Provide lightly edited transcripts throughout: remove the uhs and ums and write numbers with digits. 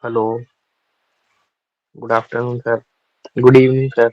Hello, good afternoon, sir. Good evening, sir.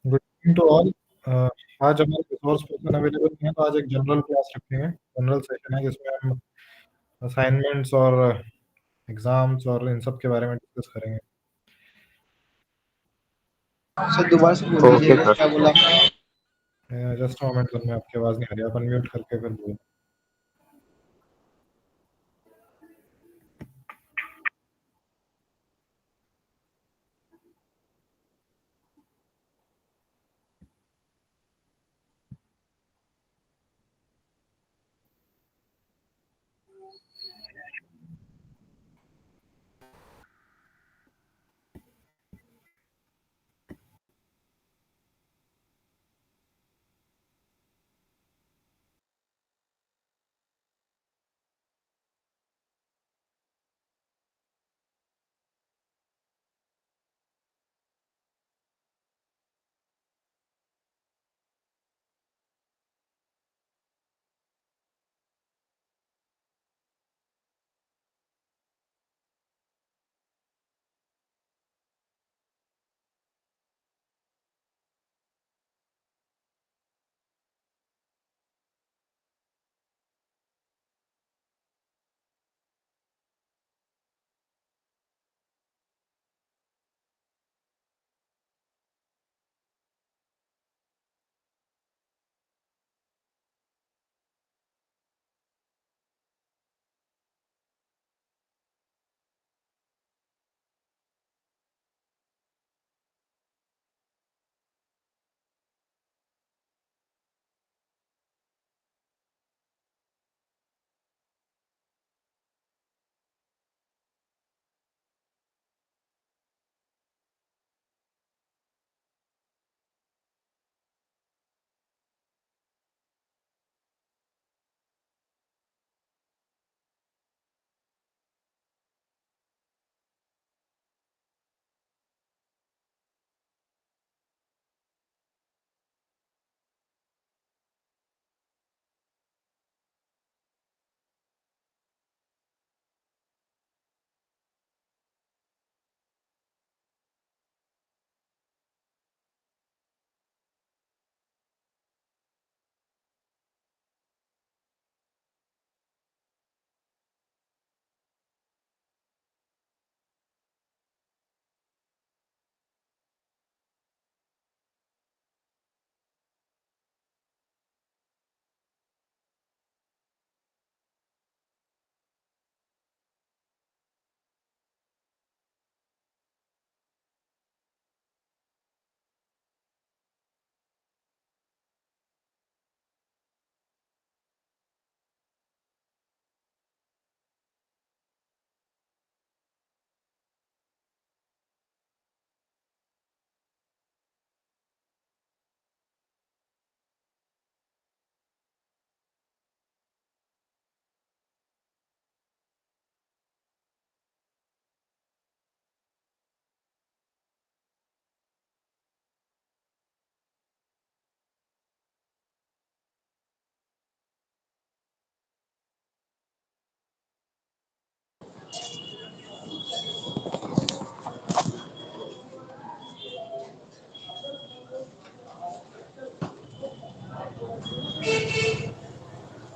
Good evening to all. Uh, आज हमारे resource person available नहीं है, तो आज एक जनरल क्लास रखेंगे। जनरल सेशन है जिसमें हम असाइनमेंट्स और एग्जाम्स और इन सब के बारे में डिस्कस करेंगे। सर दोबारा से बोल Okay, दीजिएगा sir. क्या बोला। जस्ट मोमेंट सर, में आपकी आवाज़ नहीं आ रही, आप अनम्यूट करके फिर बोलो।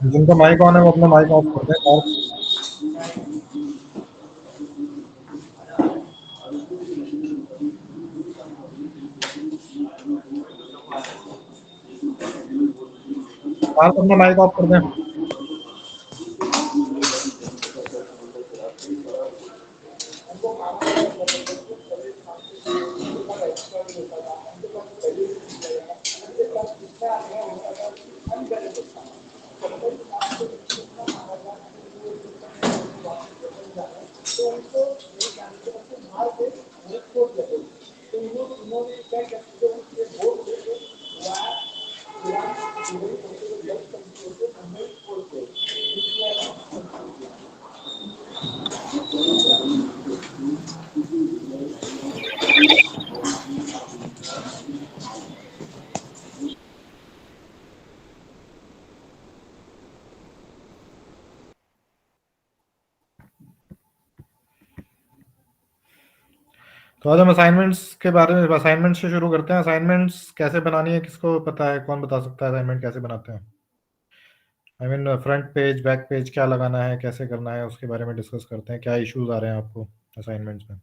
जिनका माइक ऑन है वो अपना माइक ऑफ कर दें। और अपना माइक ऑफ कर दें। तो आज हम असाइनमेंट्स के बारे में, असाइनमेंट्स से शुरू करते हैं। असाइनमेंट्स कैसे बनानी है, किसको पता है? कौन बता सकता है असाइनमेंट कैसे बनाते हैं? I mean front page, back page क्या लगाना है, कैसे करना है, उसके बारे में डिस्कस करते हैं। क्या इश्यूज आ रहे हैं आपको असाइनमेंट्स में?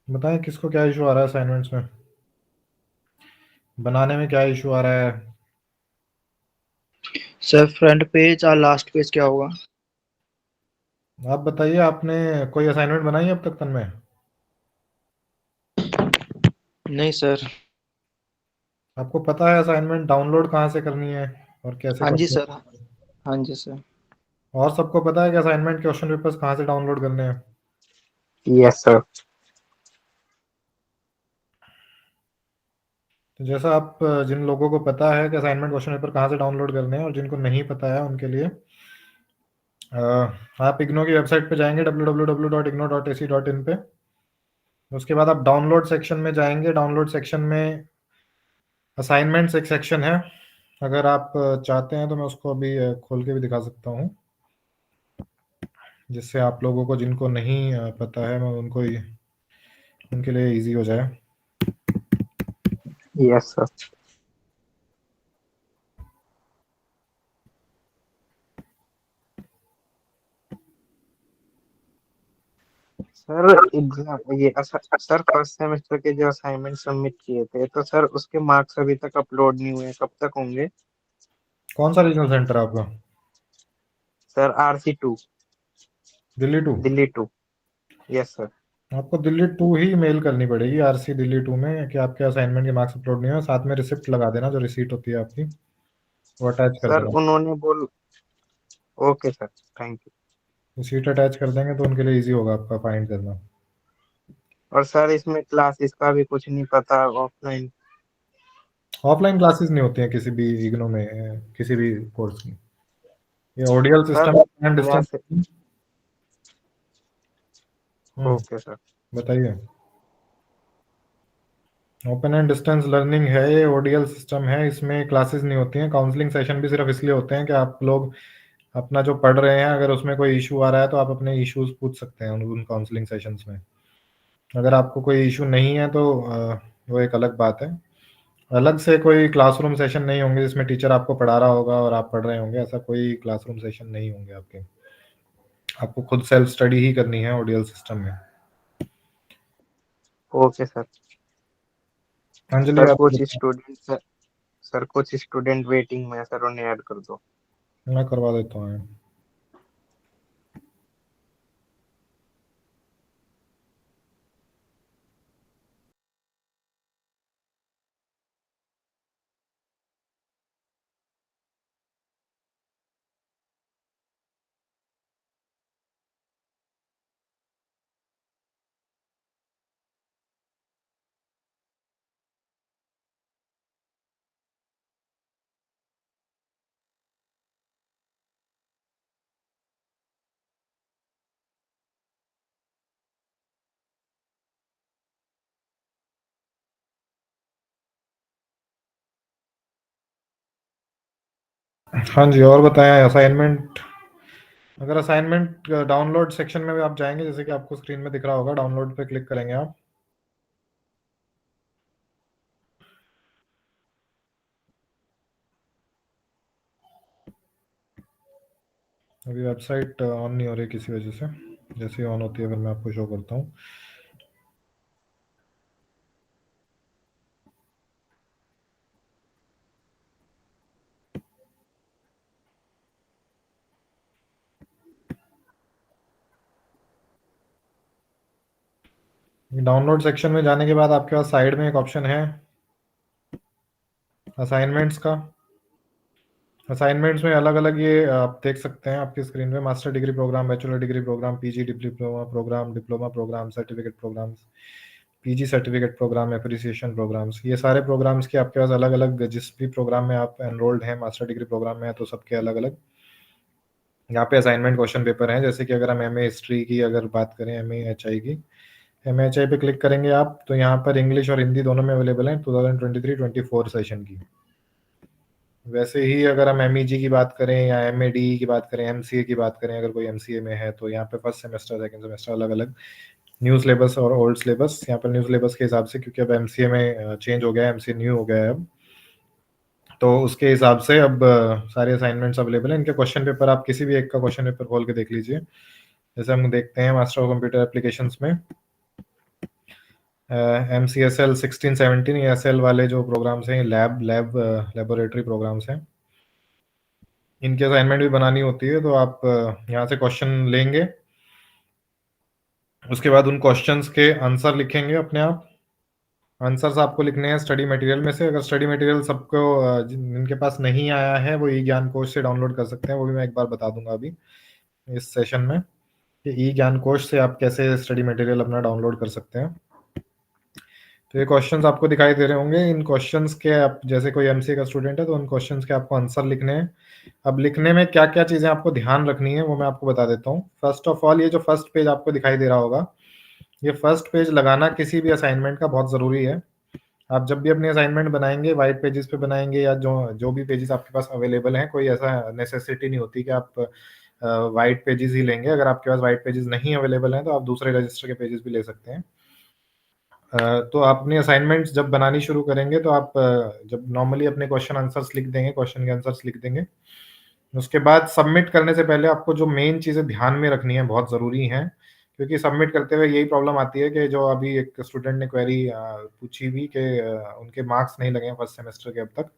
बताएं किसको क्या इशू आ रहा है असाइनमेंट्स में, बनाने में क्या इशू आ रहा है? सर फ्रंट पेज और लास्ट पेज क्या होगा? आप बताइए, आपने कोई असाइनमेंट बनाई है अब तक तन में? नहीं सर। आपको पता है असाइनमेंट डाउनलोड कहाँ से करनी है और कैसे हाँ जी करनी सर। है? हाँ जी सर। और सबको पता है कि असाइनमेंट क्वेश्चन पेपर्स कहाँ से डाउनलोड करने हैं? Yes sir. तो जैसा आप, जिन लोगों को पता है कि असाइनमेंट क्वेश्चन पेपर कहाँ से डाउनलोड करने हैं और जिनको नहीं पता है उनके लिए आप इग्नो की वेबसाइट पे जाएंगे www.igno.ac.in पे। उसके बाद आप डाउनलोड सेक्शन में जाएंगे। डाउनलोड सेक्शन में असाइनमेंट्स एक सेक्शन है। अगर आप चाहते हैं तो मैं उसको अभी खोल के भी दिखा सकता हूँ, जिससे आप लोगों को, जिनको नहीं पता है, मैं उनको उनके लिए इजी हो जाए। Yes sir. सर एग्जाम ये सर फर्स्ट सेमेस्टर के जो असाइनमेंट सबमिट किए थे तो सर उसके मार्क्स अभी तक अपलोड नहीं हुए, कब तक होंगे? कौन सा रीजनल सेंटर है आपका? Sir RC2, Delhi 2? Delhi 2। Yes sir. आपको दिल्ली 2 ही मेल करनी पड़ेगी, RC दिल्ली 2 में, कि आपके असाइनमेंट के मार्क्स अपलोड नहीं हुए। साथ में रिसिप्ट लगा देना, जो रिसीट होती है आपकी वो अटैच कर सर देना। उन्होंने बोल okay sir, thank you. Receipt attach कर देंगे तो उनके लिए इजी होगा आपका फाइंड करना। और सर इसमें क्लासेस का भी कुछ नहीं पता, ऑफलाइन? ऑफलाइन क्लासेस नहीं होती हैं किसी भी इग्नो में, किसी भी कोर्स की। ये ODL sir system and distance. वैसे ओके सर। बताइए। ओपन एंड डिस्टेंस लर्निंग है, ये ओडीएल सिस्टम है। इसमें क्लासेस नहीं होती हैं। काउंसलिंग सेशन भी सिर्फ इसलिए होते हैं कि आप लोग अपना जो पढ़ रहे हैं, अगर उसमें कोई इशू आ रहा है तो आप अपने इश्यूज पूछ सकते हैं उन काउंसलिंग सेशंस में। अगर आपको कोई इशू नहीं है तो वो एक अलग बात है। अलग से कोई क्लासरूम सेशन नहीं होंगे जिसमें टीचर आपको पढ़ा रहा होगा और आप पढ़ रहे होंगे। ऐसा कोई क्लासरूम सेशन नहीं होंगे आपके। आपको खुद सेल्फ स्टडी ही करनी है ओडीएल सिस्टम में। Okay sir. अंजलि सर आप कुछ बताओ। स्टूडेंट सर कुछ स्टूडेंट वेटिंग में है सर, उन्हें ऐड कर दो। मैं करवा देता हूँ। हाँ जी, और बताएं असाइनमेंट अगर असाइनमेंट डाउनलोड सेक्शन में भी आप जाएंगे, जैसे कि आपको स्क्रीन में दिख रहा होगा, डाउनलोड पे क्लिक करेंगे आप। अभी वेबसाइट ऑन नहीं हो रही किसी वजह से, जैसे ही ऑन होती है फिर मैं आपको शो करता हूँ। डाउनलोड सेक्शन में जाने के बाद आपके पास साइड में एक ऑप्शन है असाइनमेंट्स का। असाइनमेंट्स में अलग अलग ये आप देख सकते हैं आपकी स्क्रीन पे, master degree programme, bachelor degree programme, PG diploma programme, diploma programme, certificate programmes, PG certificate programme, appreciation programmes, ये सारे प्रोग्राम्स के आपके पास अलग अलग, जिस भी प्रोग्राम में आप एनरोल्ड हैं, मास्टर डिग्री प्रोग्राम में है तो सबके अलग अलग यहाँ पे असाइनमेंट क्वेश्चन पेपर हैं। जैसे कि अगर हम एमए हिस्ट्री की अगर बात करें, एमए की, एमए पे क्लिक करेंगे आप तो यहाँ पर इंग्लिश और हिंदी दोनों में अवेलेबल है 2023-24 सेशन की। वैसे ही अगर हम एमईजी की बात करें या एमएडी की बात करें, एमसीए की बात करें, अगर कोई एमसीए में है तो यहाँ पे फर्स्ट सेमेस्टर, सेकंड सेमेस्टर अलग अलग, न्यू सिलेबस और ओल्ड सिलेबस। यहाँ पर न्यू सिलेबस के हिसाब से, क्योंकि अब एमसीए में चेंज हो गया है, एमसीए न्यू हो गया है अब, तो उसके हिसाब से अब सारे असाइनमेंट्स अवेलेबल हैं। इनके क्वेश्चन पेपर आप किसी भी एक का क्वेश्चन पेपर खोल के देख लीजिए। जैसे हम देखते हैं मास्टर ऑफ कंप्यूटर एप्लीकेशंस में MCSL 16-17 ESL वाले जो प्रोग्राम्स हैं, लेबोरेटरी प्रोग्राम्स हैं, इनकी असाइनमेंट भी बनानी होती है। तो आप यहाँ से क्वेश्चन लेंगे, उसके बाद उन क्वेश्चंस के आंसर लिखेंगे अपने आप। आंसर्स आपको लिखने हैं स्टडी मटेरियल में से। अगर स्टडी मटेरियल सबको जिनके पास नहीं आया है वो ई ज्ञान कोश से डाउनलोड कर सकते हैं, वो भी मैं एक बार बता दूंगा अभी इस सेशन में कि ई ज्ञान कोश से आप कैसे स्टडी मटेरियल अपना डाउनलोड कर सकते हैं। तो ये क्वेश्चंस आपको दिखाई दे रहे होंगे। इन क्वेश्चंस के आप, जैसे कोई एमसीए का स्टूडेंट है तो उन क्वेश्चंस के आपको आंसर लिखने हैं। अब लिखने में क्या क्या चीज़ें आपको ध्यान रखनी है वो मैं आपको बता देता हूँ। फर्स्ट ऑफ ऑल, ये जो फर्स्ट पेज आपको दिखाई दे रहा होगा, ये फर्स्ट पेज लगाना किसी भी असाइनमेंट का बहुत ज़रूरी है। आप जब भी अपने असाइनमेंट बनाएंगे, वाइट पेजेस पे बनाएंगे या जो भी पेजेस आपके पास अवेलेबल हैं, कोई ऐसा नेसेसिटी नहीं होती कि आप वाइट पेजेस ही लेंगे। अगर आपके पास वाइट पेजेस नहीं अवेलेबल हैं तो आप दूसरे रजिस्टर के पेजेस भी ले सकते हैं। तो आप अपनी असाइनमेंट्स जब बनानी शुरू करेंगे तो आप जब नॉर्मली अपने क्वेश्चन आंसर्स लिख देंगे, क्वेश्चन के आंसर्स लिख देंगे, उसके बाद सबमिट करने से पहले आपको जो मेन चीज़ें ध्यान में रखनी है, बहुत ज़रूरी हैं, क्योंकि सबमिट करते हुए यही प्रॉब्लम आती है कि जो अभी एक स्टूडेंट ने क्वेरी पूछी भी कि उनके मार्क्स नहीं लगे हैं फर्स्ट सेमेस्टर के अब तक।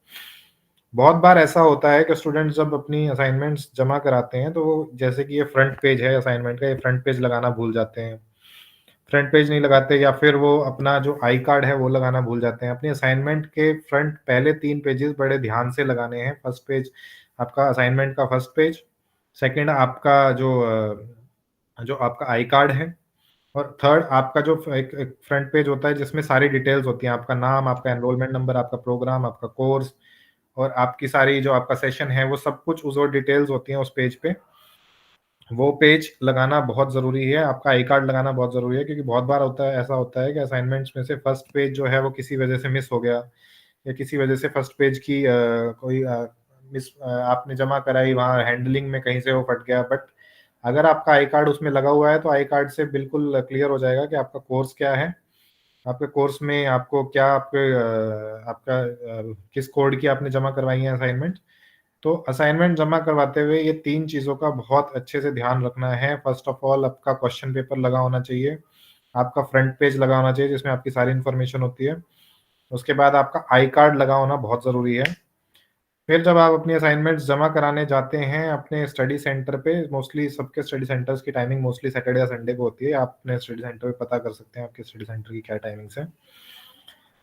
बहुत बार ऐसा होता है कि स्टूडेंट जब अपनी असाइनमेंट्स जमा कराते हैं तो जैसे कि ये फ्रंट पेज है असाइनमेंट का, ये फ्रंट पेज लगाना भूल जाते हैं, फ्रंट पेज नहीं लगाते, या फिर वो अपना जो आई कार्ड है वो लगाना भूल जाते हैं। अपनी असाइनमेंट के फ्रंट पहले 3 पेजेस बड़े ध्यान से लगाने हैं। फर्स्ट पेज आपका असाइनमेंट का फर्स्ट पेज, सेकंड आपका जो आपका आई कार्ड है, और थर्ड आपका जो एक फ्रंट पेज होता है जिसमें सारी डिटेल्स होती हैं, आपका नाम, आपका एनरोलमेंट नंबर, आपका प्रोग्राम, आपका कोर्स और आपकी सारी जो आपका सेशन है वो सब कुछ उस और डिटेल्स होती हैं उस पेज पे। वो पेज लगाना बहुत ज़रूरी है। आपका आई कार्ड लगाना बहुत ज़रूरी है, क्योंकि बहुत बार ऐसा होता है कि असाइनमेंट्स में से फर्स्ट पेज जो है वो किसी वजह से मिस हो गया, या किसी वजह से फर्स्ट पेज की कोई मिस आपने जमा कराई, वहाँ हैंडलिंग में कहीं से वो फट गया। बट अगर आपका आई कार्ड उसमें लगा हुआ है तो आई कार्ड से बिल्कुल क्लियर हो जाएगा कि आपका कोर्स क्या है, आपके कोर्स में आपको क्या आपका किस कोड की आपने जमा करवाई है असाइनमेंट। तो असाइनमेंट जमा करवाते हुए ये 3 चीज़ों का बहुत अच्छे से ध्यान रखना है। फर्स्ट ऑफ ऑल, आपका क्वेश्चन पेपर लगा होना चाहिए, आपका फ्रंट पेज लगा होना चाहिए जिसमें आपकी सारी इन्फॉर्मेशन होती है, उसके बाद आपका आई कार्ड लगा होना बहुत ज़रूरी है। फिर जब आप अपनी असाइनमेंट्स जमा कराने जाते हैं अपने स्टडी सेंटर पे, मोस्टली सबके स्टडी सेंटर्स की टाइमिंग मोस्टली सैटरडे या संडे को होती है, आप अपने स्टडी सेंटर पे पता कर सकते हैं आपके स्टडी सेंटर की क्या टाइमिंग्स है।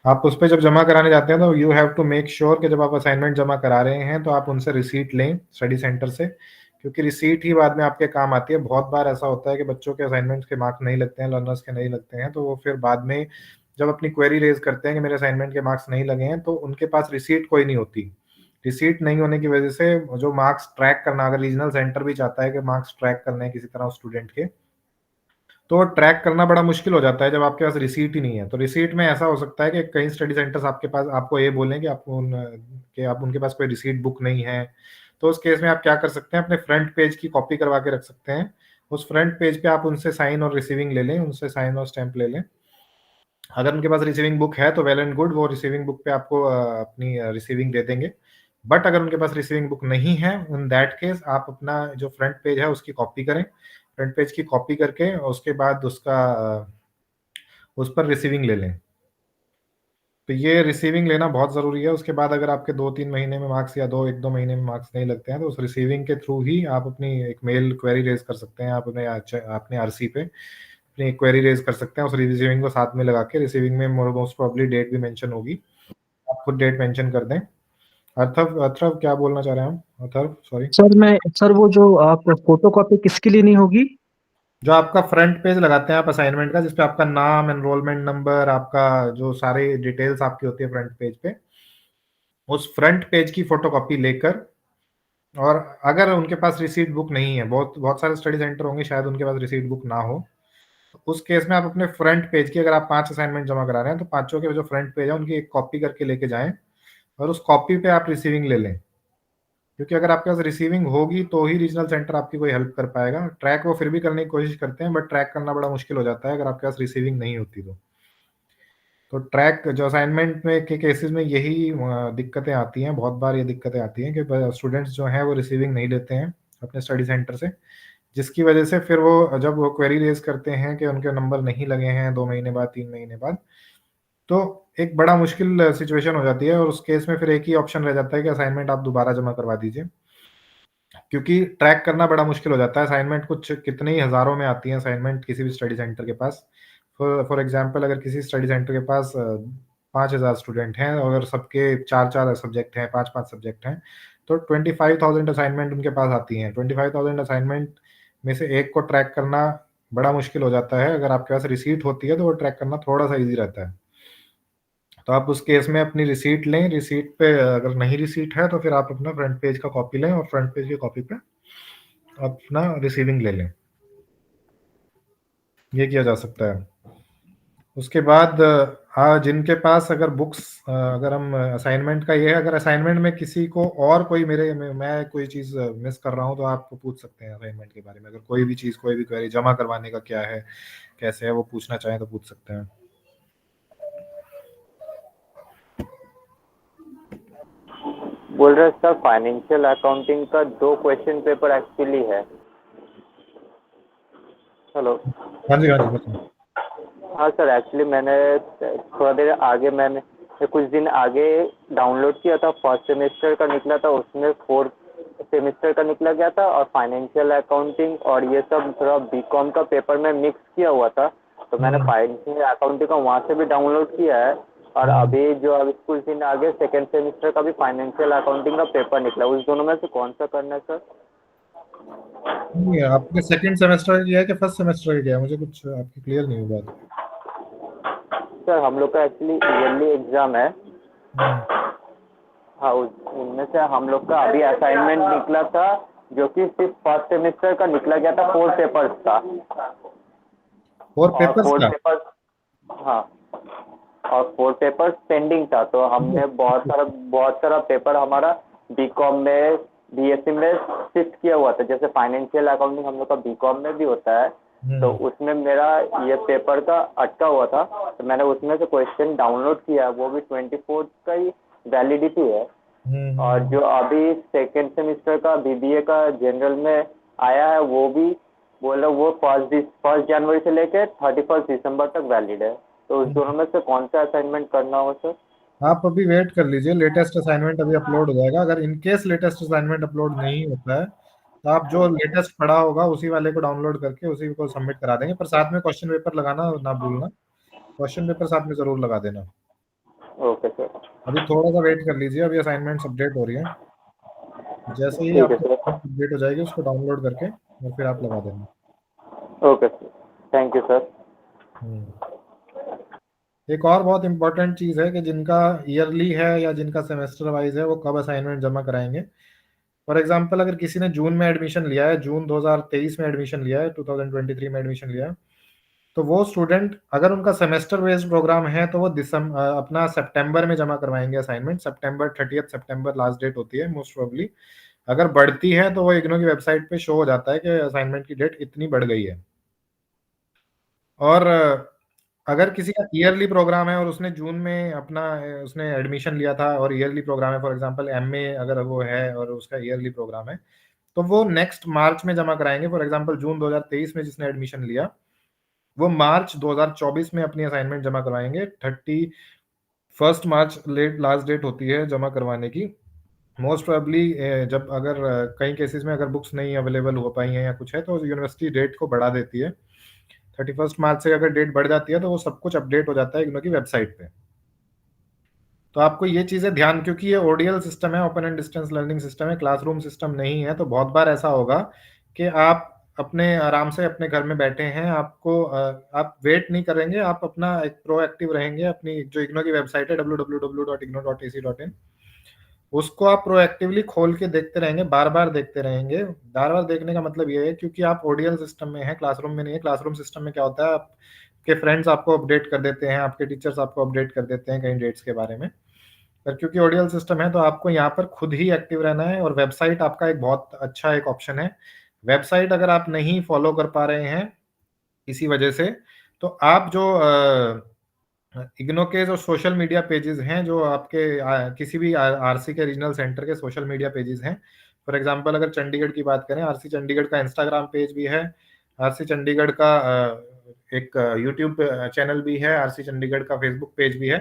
आप उस पर जब जमा कराने जाते हैं तो you have to make sure कि जब आप असाइनमेंट जमा करा रहे हैं तो आप उनसे रिसीट लें स्टडी सेंटर से, क्योंकि रिसीट ही बाद में आपके काम आती है। बहुत बार ऐसा होता है कि बच्चों के असाइनमेंट्स के मार्क्स नहीं लगते हैं, लर्नर्स के नहीं लगते हैं, तो वो फिर बाद में जब अपनी क्वेरी रेज करते हैं कि मेरे असाइनमेंट के मार्क्स नहीं लगे हैं, तो उनके पास रिसीट कोई नहीं होती। रिसीट नहीं होने की वजह से जो मार्क्स ट्रैक करना, अगर रीजनल सेंटर भी चाहता है कि मार्क्स ट्रैक करने किसी तरह स्टूडेंट के, तो ट्रैक करना बड़ा मुश्किल हो जाता है जब आपके पास रिसीट ही नहीं है। तो रिसीट में ऐसा हो सकता है कि कई स्टडी सेंटर्स आपके पास आपको ये बोलें कि आप उनके पास कोई रिसीट बुक नहीं है, तो उस केस में आप क्या कर सकते हैं, अपने फ्रंट पेज की कॉपी करवा के रख सकते हैं। उस फ्रंट पेज पे आप उनसे साइन और रिसीविंग ले लें, उनसे साइन और स्टैंप ले लें। अगर उनके पास रिसीविंग बुक है तो वेल एंड गुड, वो रिसीविंग बुक पे आपको अपनी रिसीविंग दे देंगे। बट अगर उनके पास रिसीविंग बुक नहीं है, इन दैट केस आप अपना जो फ्रंट पेज है उसकी कॉपी करें। फ्रंट पेज की कॉपी करके उसके बाद उसका उस पर रिसीविंग ले लें। तो ये रिसीविंग लेना बहुत ज़रूरी है। उसके बाद अगर आपके 2-3 महीने में मार्क्स या 1-2 महीने में मार्क्स नहीं लगते हैं, तो उस रिसीविंग के थ्रू ही आप अपनी एक मेल क्वेरी रेज कर सकते हैं। आप अपने आरसी पे अपनी एक क्वेरी रेज कर सकते हैं, उस रिसीविंग को साथ में लगा के। रिसीविंग में मोस्ट प्रॉब्ली डेट भी मेंशन होगी, आप खुद डेट मेंशन कर दें। अथर्व क्या बोलना चाह रहे हैं हम? अथर्व सॉरी सर वो जो आप फोटो कॉपी किसके लिए नहीं होगी? जो आपका फ्रंट पेज लगाते हैं आप असाइनमेंट का, जिसपे आपका नाम, एनरोलमेंट नंबर, आपका जो सारी डिटेल्स आपकी होती है फ्रंट पेज पे, उस फ्रंट पेज की फोटोकॉपी लेकर, और अगर उनके पास रिसीट बुक नहीं है, बहुत बहुत सारे स्टडी सेंटर होंगे शायद उनके पास रिसीट बुक ना हो, तो उस केस में आप अपने फ्रंट पेज की, अगर आप 5 असाइनमेंट जमा करा रहे हैं तो पांचों के जो फ्रंट पेज है उनकी एक कॉपी करके लेके जाएं, और उस कॉपी पे आप रिसीविंग ले लें। क्योंकि अगर आपके पास रिसीविंग होगी तो ही रीजनल सेंटर आपकी कोई हेल्प कर पाएगा। ट्रैक वो फिर भी करने की कोशिश करते हैं, बट ट्रैक करना बड़ा मुश्किल हो जाता है अगर आपके पास रिसीविंग नहीं होती तो ट्रैक जो असाइनमेंट में के केसेस में यही दिक्कतें आती हैं। बहुत बार ये दिक्कतें आती हैं कि स्टूडेंट्स जो हैं वो रिसीविंग नहीं लेते हैं अपने स्टडी सेंटर से, जिसकी वजह से फिर वो जब वो क्वेरी रेज करते हैं कि उनके नंबर नहीं लगे हैं 2 महीने बाद, 3 महीने बाद, तो एक बड़ा मुश्किल सिचुएशन हो जाती है। और उस केस में फिर एक ही ऑप्शन रह जाता है कि असाइनमेंट आप दोबारा जमा करवा दीजिए, क्योंकि ट्रैक करना बड़ा मुश्किल हो जाता है। असाइनमेंट कुछ कितने ही हज़ारों में आती हैं असाइनमेंट किसी भी स्टडी सेंटर के पास। फॉर एग्जांपल अगर किसी स्टडी सेंटर के पास 5000 स्टूडेंट हैं और अगर सबके 4-4 सब्जेक्ट हैं, 5-5 सब्जेक्ट हैं, तो 25,000 असाइनमेंट उनके पास आती हैं। 25,000 असाइनमेंट में से एक को ट्रैक करना बड़ा मुश्किल हो जाता है। अगर आपके पास रिसीट होती है तो वो ट्रैक करना थोड़ा सा ईजी रहता है। तो आप उस केस में अपनी रिसीट लें। रिसीट पे अगर नहीं रिसीट है तो फिर आप अपना फ्रंट पेज का कॉपी लें और फ्रंट पेज की कॉपी पे अपना रिसीविंग ले लें। ये किया जा सकता है। उसके बाद जिनके पास अगर बुक्स, अगर हम असाइनमेंट का ये है, अगर असाइनमेंट में किसी को और कोई मैं कोई चीज़ मिस कर रहा हूँ तो आप पूछ सकते हैं असाइनमेंट के बारे में। अगर कोई भी चीज़, कोई भी क्वेरी जमा करवाने का क्या है, कैसे है, वो पूछना चाहें तो पूछ सकते हैं। बोल रहे सर फाइनेंशियल अकाउंटिंग का 2 क्वेश्चन पेपर एक्चुअली है। हेलो। हाँ जी, हाँ जी, बताइए। हाँ सर, एक्चुअली मैंने थोड़ा देर आगे कुछ दिन आगे डाउनलोड किया था। फर्स्ट सेमेस्टर का निकला था, उसमें 4th सेमेस्टर का निकला गया था, और फाइनेंशियल अकाउंटिंग और ये सब थोड़ा बीकॉम का पेपर में मिक्स किया हुआ था। तो मैंने फाइनेंशियल अकाउंटिंग का वहाँ से भी डाउनलोड किया है, और अभी जो अभी कुछ दिन आगे सेकेंड सेमेस्टर का भी फाइनेंशियल अकाउंटिंग का पेपर निकला। उस दोनों में से कौन सा करना है सर? नहीं, आपने सेकंड सेमेस्टर किया है कि फर्स्ट सेमेस्टर किया है? मुझे कुछ आपकी क्लियर नहीं हुई बात। सर हम लोग का एक्चुअली ईयरली एग्जाम है। हाँ, उनमें से हम लोग का अभी असाइनमेंट निकला था, जो कि सिर्फ फर्स्ट सेमेस्टर का निकला गया था, 4 पेपर्स का। 4 पेपर्स का? हाँ, और 4 पेपर्स पेंडिंग था। तो हमने बहुत सारा पेपर हमारा बीकॉम में, बीएससी में शिफ्ट किया हुआ था। जैसे फाइनेंशियल अकाउंटिंग हम लोग का बीकॉम में भी होता है, तो उसमें मेरा ये पेपर का अटका हुआ था। तो मैंने उसमें से क्वेश्चन डाउनलोड किया, वो भी 24 का ही वैलिडिटी है। और जो अभी सेकेंड सेमेस्टर का बीबीए का जनरल में आया है, वो भी बोल रहा वो 1 जनवरी से लेकर 31 दिसंबर तक वैलिड है। तो उस दोनों में से कौन सा असाइनमेंट करना हो सर? आप अभी वेट कर लीजिए, लेटेस्ट असाइनमेंट अभी अपलोड हो जाएगा। अगर इनकेस लेटेस्ट असाइनमेंट अपलोड नहीं होता है तो आप जो लेटेस्ट पढ़ा होगा उसी वाले को डाउनलोड करके उसी को सबमिट करा देंगे। पर साथ में क्वेश्चन पेपर लगाना ना भूलना, क्वेश्चन पेपर साथ में जरूर लगा देना। Okay sir. अभी थोड़ा सा वेट कर लीजिए, अभी असाइनमेंट्स अपडेट हो रही हैं। जैसे ही ठीक है आपको सर। अपडेट हो जाएगी उसको डाउनलोड करके और फिर आप लगा देना। Okay sir, thank you sir. एक और बहुत इंपॉर्टेंट चीज़ है कि जिनका ईयरली है या जिनका सेमेस्टर वाइज है वो कब असाइनमेंट जमा कराएंगे। फॉर एग्जांपल अगर किसी ने जून में एडमिशन लिया है, जून 2023 में एडमिशन लिया है, 2023 में एडमिशन लिया है, तो वो स्टूडेंट अगर उनका सेमेस्टर बेस्ड प्रोग्राम है तो वो अपना सितंबर में जमा करवाएंगे असाइनमेंट। सितंबर 30 सितंबर लास्ट डेट होती है मोस्ट प्रोबेबली। अगर बढ़ती है तो वो इग्नू की वेबसाइट पे शो हो जाता है कि असाइनमेंट की डेट इतनी बढ़ गई है। और अगर किसी का ईयरली प्रोग्राम है और उसने जून में अपना उसने एडमिशन लिया था और ईयरली प्रोग्राम है, फॉर एग्जांपल एमए अगर वो है और उसका ईयरली प्रोग्राम है, तो वो नेक्स्ट मार्च में जमा कराएंगे। फॉर एग्जांपल जून 2023 में जिसने एडमिशन लिया, वो मार्च 2024 में अपनी असाइनमेंट जमा करवाएंगे। 31 मार्च लास्ट डेट होती है जमा करवाने की। मोस्ट प्रोबेबली जब अगर कई केसेस में अगर बुक्स नहीं अवेलेबल हो पाई हैं या कुछ है, तो यूनिवर्सिटी डेट को बढ़ा देती है। 31 मार्च से अगर डेट बढ़ जाती है तो वो सब कुछ अपडेट हो जाता है इग्नू की वेबसाइट पे। तो आपको ये चीजें ध्यान, क्योंकि ये ओडीएल सिस्टम है, open and distance learning system है, क्लासरूम सिस्टम नहीं है, तो बहुत बार ऐसा होगा कि आप अपने आराम से अपने घर में बैठे हैं, आपको आप वेट नहीं करेंगे, आप अपना एक प्रोएक्टिव रहेंगे। अपनी जो इग्नू की वेबसाइट है www.igno.ac.in, उसको आप प्रोएक्टिवली खोल के देखते रहेंगे, बार बार देखते रहेंगे। बार बार देखने का मतलब ये है क्योंकि आप ओडीएल सिस्टम में है, क्लासरूम में नहीं है। क्लासरूम सिस्टम में क्या होता है, आपके फ्रेंड्स आपको अपडेट कर देते हैं, आपके टीचर्स आपको अपडेट कर देते हैं कई डेट्स के बारे में। पर क्योंकि ओडीएल सिस्टम है तो आपको यहाँ पर खुद ही एक्टिव रहना है, और वेबसाइट आपका एक बहुत अच्छा एक ऑप्शन है। वेबसाइट अगर आप नहीं फॉलो कर पा रहे हैं इसी वजह से, तो आप जो इग्नो के जो सोशल मीडिया पेजेस हैं, जो आपके किसी भी आरसी के रीजनल सेंटर के सोशल मीडिया पेजेस हैं, फॉर एग्जांपल अगर चंडीगढ़ की बात करें, आरसी चंडीगढ़ का इंस्टाग्राम पेज भी है, आरसी चंडीगढ़ का एक यूट्यूब चैनल भी है, आरसी चंडीगढ़ का फेसबुक पेज भी है।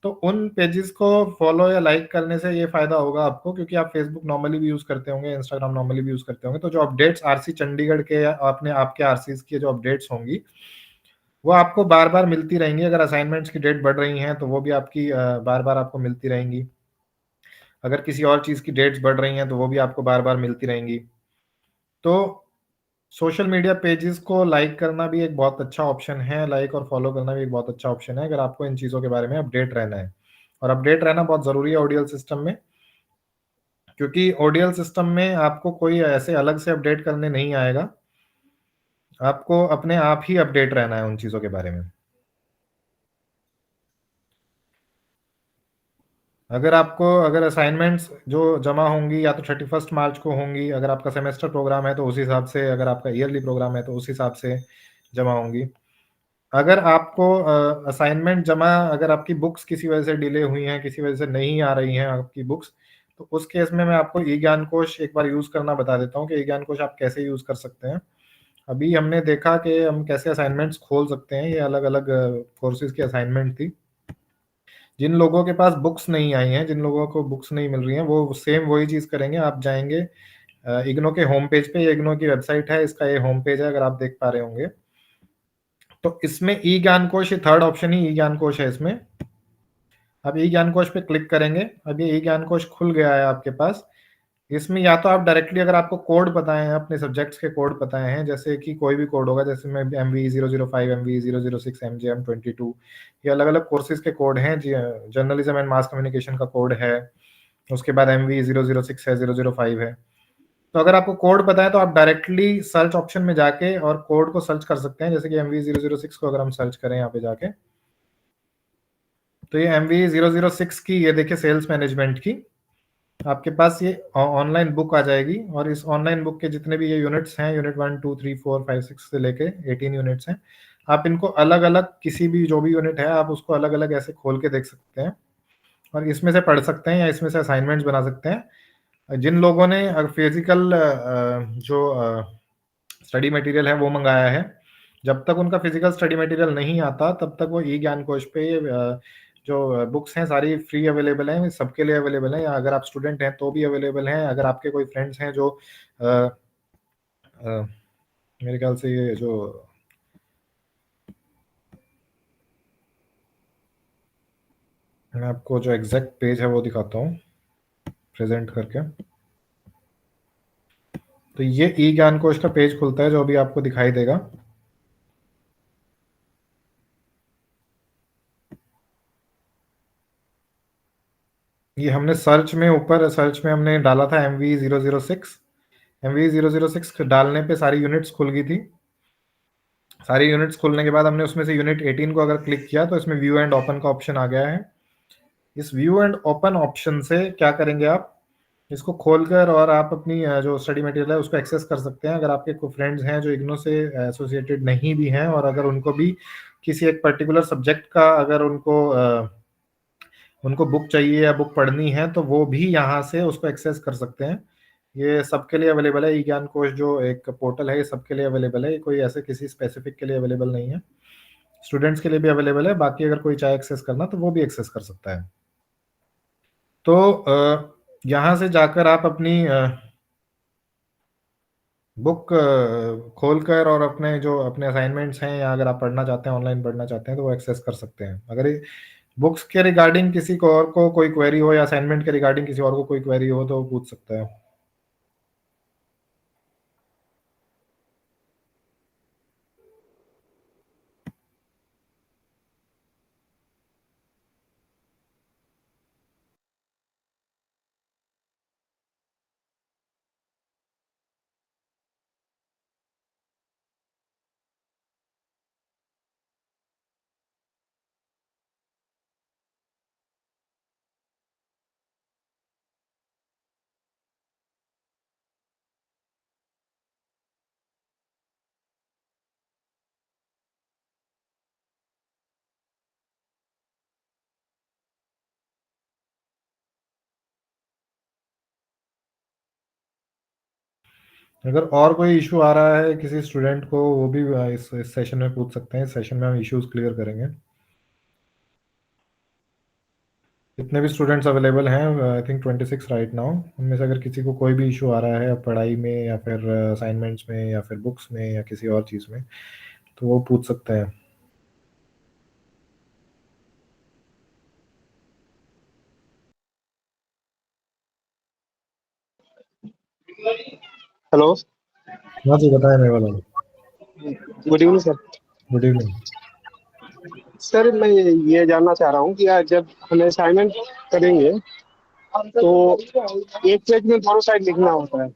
तो उन पेजेस को फॉलो या लाइक करने से ये फायदा होगा आपको, क्योंकि आप फेसबुक नॉर्मली भी यूज करते होंगे, इंस्टाग्राम नॉर्मली भी यूज करते होंगे, तो जो अपडेट्स आरसी चंडीगढ़ के या अपने आपके आरसीज की जो अपडेट्स होंगी वो आपको बार बार मिलती रहेंगी। अगर असाइनमेंट्स की डेट बढ़ रही हैं तो वो भी आपकी बार बार आपको मिलती रहेंगी। अगर किसी और चीज की डेट्स बढ़ रही हैं तो वो भी आपको बार बार मिलती रहेंगी। तो सोशल मीडिया पेजेस को लाइक करना भी एक बहुत अच्छा ऑप्शन है, लाइक और फॉलो करना भी एक बहुत अच्छा ऑप्शन है, अगर आपको इन चीज़ों के बारे में अपडेट रहना है। और अपडेट रहना बहुत ज़रूरी है ओडीएल सिस्टम में, क्योंकि ओडीएल सिस्टम में आपको कोई ऐसे अलग से अपडेट करने नहीं आएगा, आपको अपने आप ही अपडेट रहना है उन चीज़ों के बारे में। अगर असाइनमेंट्स जो जमा होंगी या तो 31 मार्च को होंगी, अगर आपका सेमेस्टर प्रोग्राम है तो उस हिसाब से, अगर आपका ईयरली प्रोग्राम है तो उस हिसाब से जमा होंगी। अगर आपको असाइनमेंट जमा, अगर आपकी बुक्स किसी वजह से डिले हुई हैं, किसी वजह से नहीं आ रही हैं आपकी बुक्स, तो उस केस में मैं आपको ई ज्ञान कोश एक बार यूज़ करना बता देता हूँ कि ई ज्ञान कोश आप कैसे यूज़ कर सकते हैं। अभी हमने देखा कि हम कैसे असाइनमेंट्स खोल सकते हैं। ये अलग अलग कोर्सेज की असाइनमेंट थी। जिन लोगों के पास बुक्स नहीं आई हैं, जिन लोगों को बुक्स नहीं मिल रही हैं, वो सेम वही चीज़ करेंगे। आप जाएंगे इग्नो के होम पेज पे, ये इग्नो की वेबसाइट है, इसका ये होम पेज है, अगर आप देख पा रहे होंगे। तो इसमें ई ज्ञान कोश, ये थर्ड ऑप्शन ही ई ज्ञान कोश है इसमें। अब ई ज्ञान कोश पे क्लिक करेंगे। अब ये ई ज्ञान कोश खुल गया है आपके पास। इसमें या तो आप डायरेक्टली, अगर आपको कोड पता है, अपने सब्जेक्ट्स के कोड पता है, जैसे कि कोई भी कोड होगा, जैसे मैं MV005, MV006, MGM22, ये अलग अलग कोर्सेज के कोड हैं। जर्नलिज्म एंड मास कम्युनिकेशन का कोड है, उसके बाद MV006 है, 005 है। तो अगर आपको कोड पता है तो आप डायरेक्टली सर्च ऑप्शन में जाके और कोड को सर्च कर सकते हैं। जैसे कि MV006 को अगर हम सर्च करें यहाँ पे जाके, तो ये MV006 की, ये देखिए सेल्स मैनेजमेंट की, आपके पास ये ऑनलाइन बुक आ जाएगी। और इस ऑनलाइन बुक के जितने भी ये यूनिट्स हैं, यूनिट 1 2 3 4 5 6 से लेके 18 यूनिट्स हैं, आप इनको अलग अलग, किसी भी जो भी यूनिट है आप उसको अलग अलग ऐसे खोल के देख सकते हैं, और इसमें से पढ़ सकते हैं या इसमें से असाइनमेंट्स बना सकते हैं। जिन लोगों ने फिजिकल जो स्टडी मटेरियल है वो मंगाया है, जब तक उनका फिजिकल स्टडी मटेरियल नहीं आता तब तक वो ई ज्ञान कोश पे जो बुक्स हैं सारी फ्री अवेलेबल हैं, सबके लिए अवेलेबल हैं। या अगर आप स्टूडेंट हैं तो भी अवेलेबल हैं। अगर आपके कोई फ्रेंड्स हैं जो मेरे ख्याल से ये जो मैं आपको जो एग्जैक्ट पेज है वो दिखाता हूँ प्रेजेंट करके। तो ये ई ज्ञान कोश का पेज खुलता है जो अभी आपको दिखाई देगा। ये हमने सर्च में, ऊपर सर्च में हमने डाला था MV006। MV006 डालने पे सारी यूनिट्स खुल गई थी। सारी यूनिट्स खुलने के बाद हमने उसमें से यूनिट 18 को अगर क्लिक किया तो इसमें व्यू एंड ओपन का ऑप्शन आ गया है। इस व्यू एंड ओपन ऑप्शन से क्या करेंगे आप, इसको खोलकर और आप अपनी जो स्टडी मटेरियल है उसको एक्सेस कर सकते हैं। अगर आपके कोई फ्रेंड्स हैं जो इग्नो से एसोसिएटेड नहीं भी हैं, और अगर उनको भी किसी एक पर्टिकुलर सब्जेक्ट का अगर उनको बुक चाहिए या बुक पढ़नी है, तो वो भी यहाँ से उसको एक्सेस कर सकते हैं। ये सबके लिए अवेलेबल है। ई ज्ञान कोश जो एक पोर्टल है, ये सबके लिए अवेलेबल है, ये कोई ऐसे किसी स्पेसिफिक के लिए अवेलेबल नहीं है। स्टूडेंट्स के लिए भी अवेलेबल है, बाकी अगर कोई चाहे एक्सेस करना तो वो भी एक्सेस कर सकता है। तो यहाँ से जाकर आप अपनी बुक खोलकर और अपने जो अपने असाइनमेंट्स हैं, या अगर आप पढ़ना चाहते हैं, ऑनलाइन पढ़ना चाहते हैं, तो वो एक्सेस कर सकते हैं। अगर बुक्स के रिगार्डिंग किसी को और को कोई क्वेरी हो, या असाइनमेंट के रिगार्डिंग किसी और को कोई क्वेरी हो, तो वो पूछ सकता है। अगर और कोई इशू आ रहा है किसी स्टूडेंट को, वो भी इस सेशन में पूछ सकते हैं। इस सेशन में हम इश्यूज क्लियर करेंगे। जितने भी स्टूडेंट्स अवेलेबल हैं, आई थिंक 26 राइट नाउ, उनमें से अगर किसी को कोई भी इशू आ रहा है पढ़ाई में, या फिर असाइनमेंट्स में, या फिर बुक्स में, या किसी और चीज़ में, तो वो पूछ सकते हैं। हेलो हाँ जी, बताएं मेरे वाला। Good evening sir. Good evening. Sir मैं ये जानना चाह रहा हूँ कि आज जब हम असाइनमेंट करेंगे तो एक पेज में दोनों साइड लिखना होता है,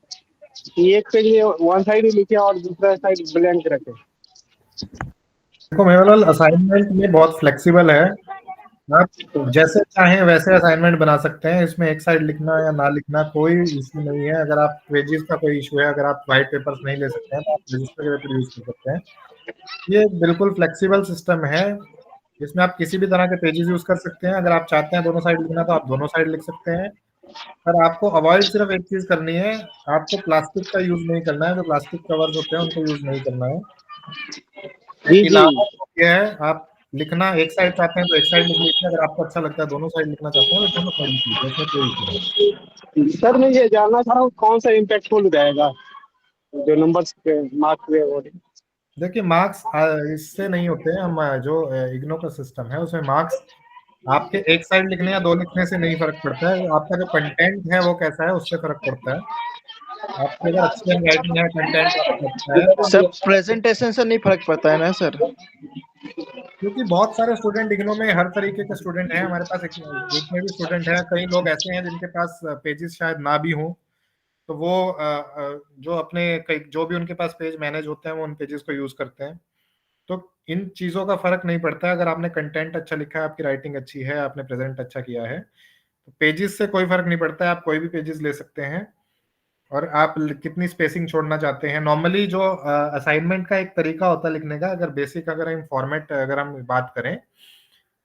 कि एक पेज में वन साइड ही लिखे और दूसरा साइड ब्लैंक रखे। देखो मेवालाल, असाइनमेंट में बहुत फ्लेक्सिबल है। आप जैसे चाहें वैसे असाइनमेंट बना सकते हैं। इसमें एक साइड लिखना या ना लिखना कोई इशू नहीं है। अगर आप पेजेस का कोई इशू है, अगर आप वाइट पेपर्स नहीं ले सकते हैं, तो आप रजिस्टर के पेपर यूज कर सकते हैं। ये बिल्कुल फ्लेक्सिबल सिस्टम है। इसमें आप किसी भी तरह के पेजेस यूज कर सकते हैं। अगर आप चाहते हैं दोनों साइड लिखना, तो आप दोनों साइड लिख सकते हैं। पर आपको अवॉइड सिर्फ एक चीज करनी है, आपको प्लास्टिक का यूज नहीं करना है। जो प्लास्टिक कवर्स होते हैं उनको यूज नहीं करना है। जी जी इलावा ये है, आप लिखना एक साइड चाहते हैं तो एक साइड लिख लीजिए। अगर आपको अच्छा लगता है दोनों साइड लिखना चाहते हैं तो दोनों साइड लिख लीजिए, इसमें कोई इशू नहीं। सर, मैं ये जानना चाह रहा हूँ कौन सा इम्पैक्टफुल रहेगा जो नंबर्स के मार्क्स के अकॉर्डिंग। देखिए, मार्क्स इससे नहीं होते हैं। हम जो इग्नो का सिस्टम है उसमें मार्क्स आपके एक साइड लिखने या दो लिखने से नहीं फर्क पड़ता है। आपका जो कंटेंट है वो कैसा है उससे फर्क पड़ता है। आपकी अगर अच्छी हैंड राइटिंग है, कंटेंट आपका अच्छा है, तो सर प्रेजेंटेशन से नहीं फर्क पड़ता है ना सर? क्योंकि बहुत सारे स्टूडेंट इग्नो में हर तरीके के स्टूडेंट हैं। हमारे पास जितने भी स्टूडेंट हैं, कई लोग ऐसे हैं जिनके पास पेजेस शायद ना भी हों, तो वो जो अपने जो भी उनके पास पेज मैनेज होते हैं वो उन पेजेस को यूज करते हैं। तो इन चीजों का फर्क नहीं पड़ता है। अगर आपने कंटेंट अच्छा लिखा है, आपकी राइटिंग अच्छी है, आपने प्रेजेंट अच्छा किया है, तो पेजेस से कोई फर्क नहीं पड़ता है। आप कोई भी पेजेस ले सकते हैं, और आप कितनी स्पेसिंग छोड़ना चाहते हैं। नॉर्मली जो असाइनमेंट का एक तरीका होता है लिखने का, अगर बेसिक अगर हम फॉर्मेट अगर हम बात करें,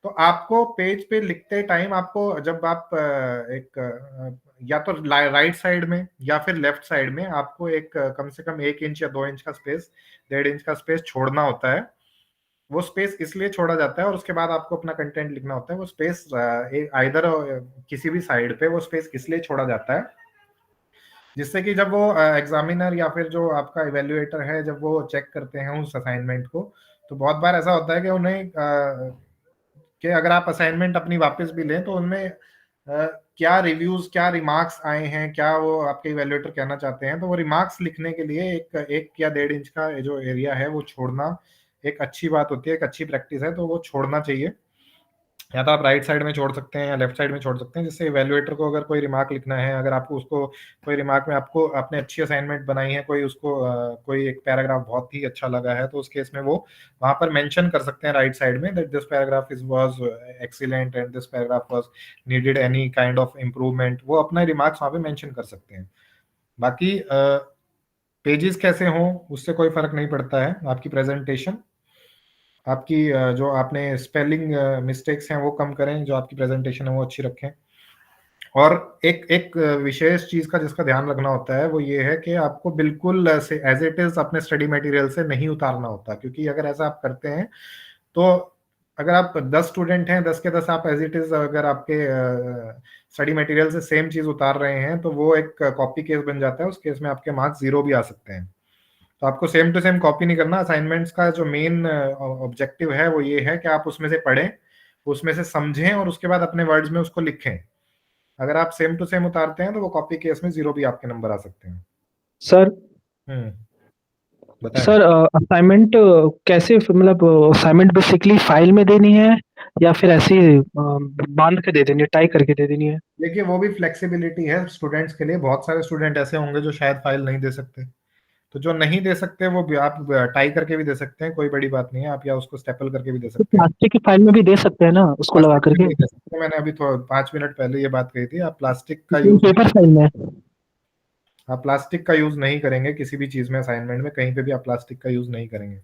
तो आपको पेज पे लिखते टाइम आपको, जब आप या तो राइट साइड में या फिर लेफ्ट साइड में, आपको एक कम से कम 1 इंच या 2 इंच का स्पेस, 1.5 इंच का स्पेस छोड़ना होता है। वो स्पेस इसलिए छोड़ा जाता है, और उसके बाद आपको अपना कंटेंट लिखना होता है। वो स्पेस आइदर किसी भी साइड पे वो स्पेस इसलिए छोड़ा जाता है, जिससे कि जब वो एग्जामिनर या फिर जो आपका इवेल्युएटर है, जब वो चेक करते हैं उस असाइनमेंट को, तो बहुत बार ऐसा होता है कि उन्हें कि अगर आप असाइनमेंट अपनी वापस भी लें, तो उनमें क्या रिव्यूज, क्या रिमार्क्स आए हैं, क्या वो आपके इवेल्युएटर कहना चाहते हैं, तो वो रिमार्क्स लिखने के लिए एक या 1.5 इंच का जो एरिया है वो छोड़ना एक अच्छी बात होती है, एक अच्छी प्रैक्टिस है, तो वो छोड़ना चाहिए। या तो आप राइट साइड में छोड़ सकते हैं या लेफ्ट साइड में छोड़ सकते हैं, जिससे इवैल्यूएटर को अगर कोई रिमार्क लिखना है, अगर आपको उसको कोई रिमार्क में आपको आपने अच्छी असाइनमेंट बनाई है, कोई उसको कोई एक पैराग्राफ बहुत ही अच्छा लगा है, तो उस केस में वो वहां पर मेंशन कर सकते हैं राइट साइड में that this paragraph is was excellent and this paragraph was needed any kind of improvement, वो अपना रिमार्क्स वहां पे मेंशन कर सकते हैं। बाकी पेजेस कैसे हों उससे कोई फर्क नहीं पड़ता है। आपकी प्रेजेंटेशन, आपकी जो आपने स्पेलिंग मिस्टेक्स हैं वो कम करें, जो आपकी प्रेजेंटेशन है वो अच्छी रखें। और एक एक विशेष चीज का जिसका ध्यान रखना होता है वो ये है कि आपको बिल्कुल एज इट इज अपने स्टडी मटेरियल से नहीं उतारना होता, क्योंकि अगर ऐसा आप करते हैं तो अगर आप 10 स्टूडेंट हैं, 10 के 10 आप एज इट इज अगर आपके स्टडी मटेरियल से सेम चीज उतार रहे हैं तो वो एक कॉपी केस बन जाता है। उस केस में आपके मार्क्स 0 भी आ सकते हैं। तो आपको सेम टू सेम कॉपी नहीं करना। असाइनमेंट्स का जो मेन ऑब्जेक्टिव है वो ये है कि आप उसमें से पढ़ें, उसमें से समझें और उसके बाद अपने वर्ड्स में उसको लिखें। अगर आप सेम टू सेम उतारते हैं तो वो कॉपी केस में 0 भी आपके नंबर आ सकते हैं। सर बताएं। सर असाइनमेंट कैसे, मतलब असाइनमेंट बेसिकली फाइल में देनी है या फिर ऐसे ही बांध के दे देनी है, टाइप करके दे देनी है? देखिए वो भी फ्लेक्सिबिलिटी है स्टूडेंट्स के लिए। बहुत सारे स्टूडेंट ऐसे होंगे जो शायद फाइल नहीं दे सकते, तो जो नहीं दे सकते वो भी आप टाई करके भी दे सकते हैं, कोई बड़ी बात नहीं है। आप या उसको स्टेपल करके भी दे तो सकते हैं। प्लास्टिक की फाइल में भी दे सकते हैं ना, उसको लगा प्लास्टिक में करके? नहीं दे सकते। मैंने अभी 5 मिनट पहले ये बात कही थी। आप प्लास्टिक का लेकिन यूज पेपर फाइल में? आप प्लास्टिक का यूज नहीं करेंगे किसी भी चीज में। असाइनमेंट में कहीं पे भी आप प्लास्टिक का यूज नहीं करेंगे।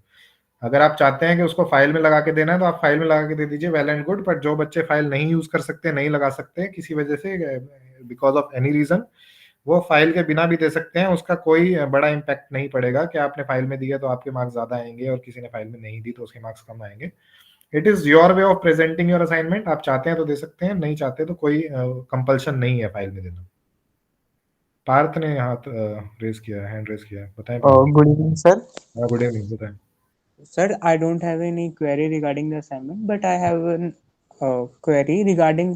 अगर आप चाहते हैं कि उसको फाइल में लगा के देना है तो आप फाइल में लगा के दे दीजिए, वेल एंड गुड। बट जो बच्चे फाइल नहीं यूज कर सकते, नहीं लगा सकते किसी वजह से, बिकॉज ऑफ एनी रीजन, वो फाइल के बिना भी दे सकते हैं। उसका कोई बड़ा इम्पैक्ट नहीं पड़ेगा कि आपने फाइल में दिया तो आपके मार्क्स ज्यादा आएंगे और किसी ने फाइल में नहीं दी तो उसके मार्क्स कम आएंगे। It is your way of presenting your assignment. आप चाहते हैं तो दे सकते हैं, नहीं चाहते तो कोई कंपल्शन नहीं है फाइल में देना। पार्थ ने हाथ रेज किया है, हैंड रेज किया है। बताएं। Good evening, sir. Good evening, बताएं। Sir, I don't have any query regarding the assignment, but I have an query regarding,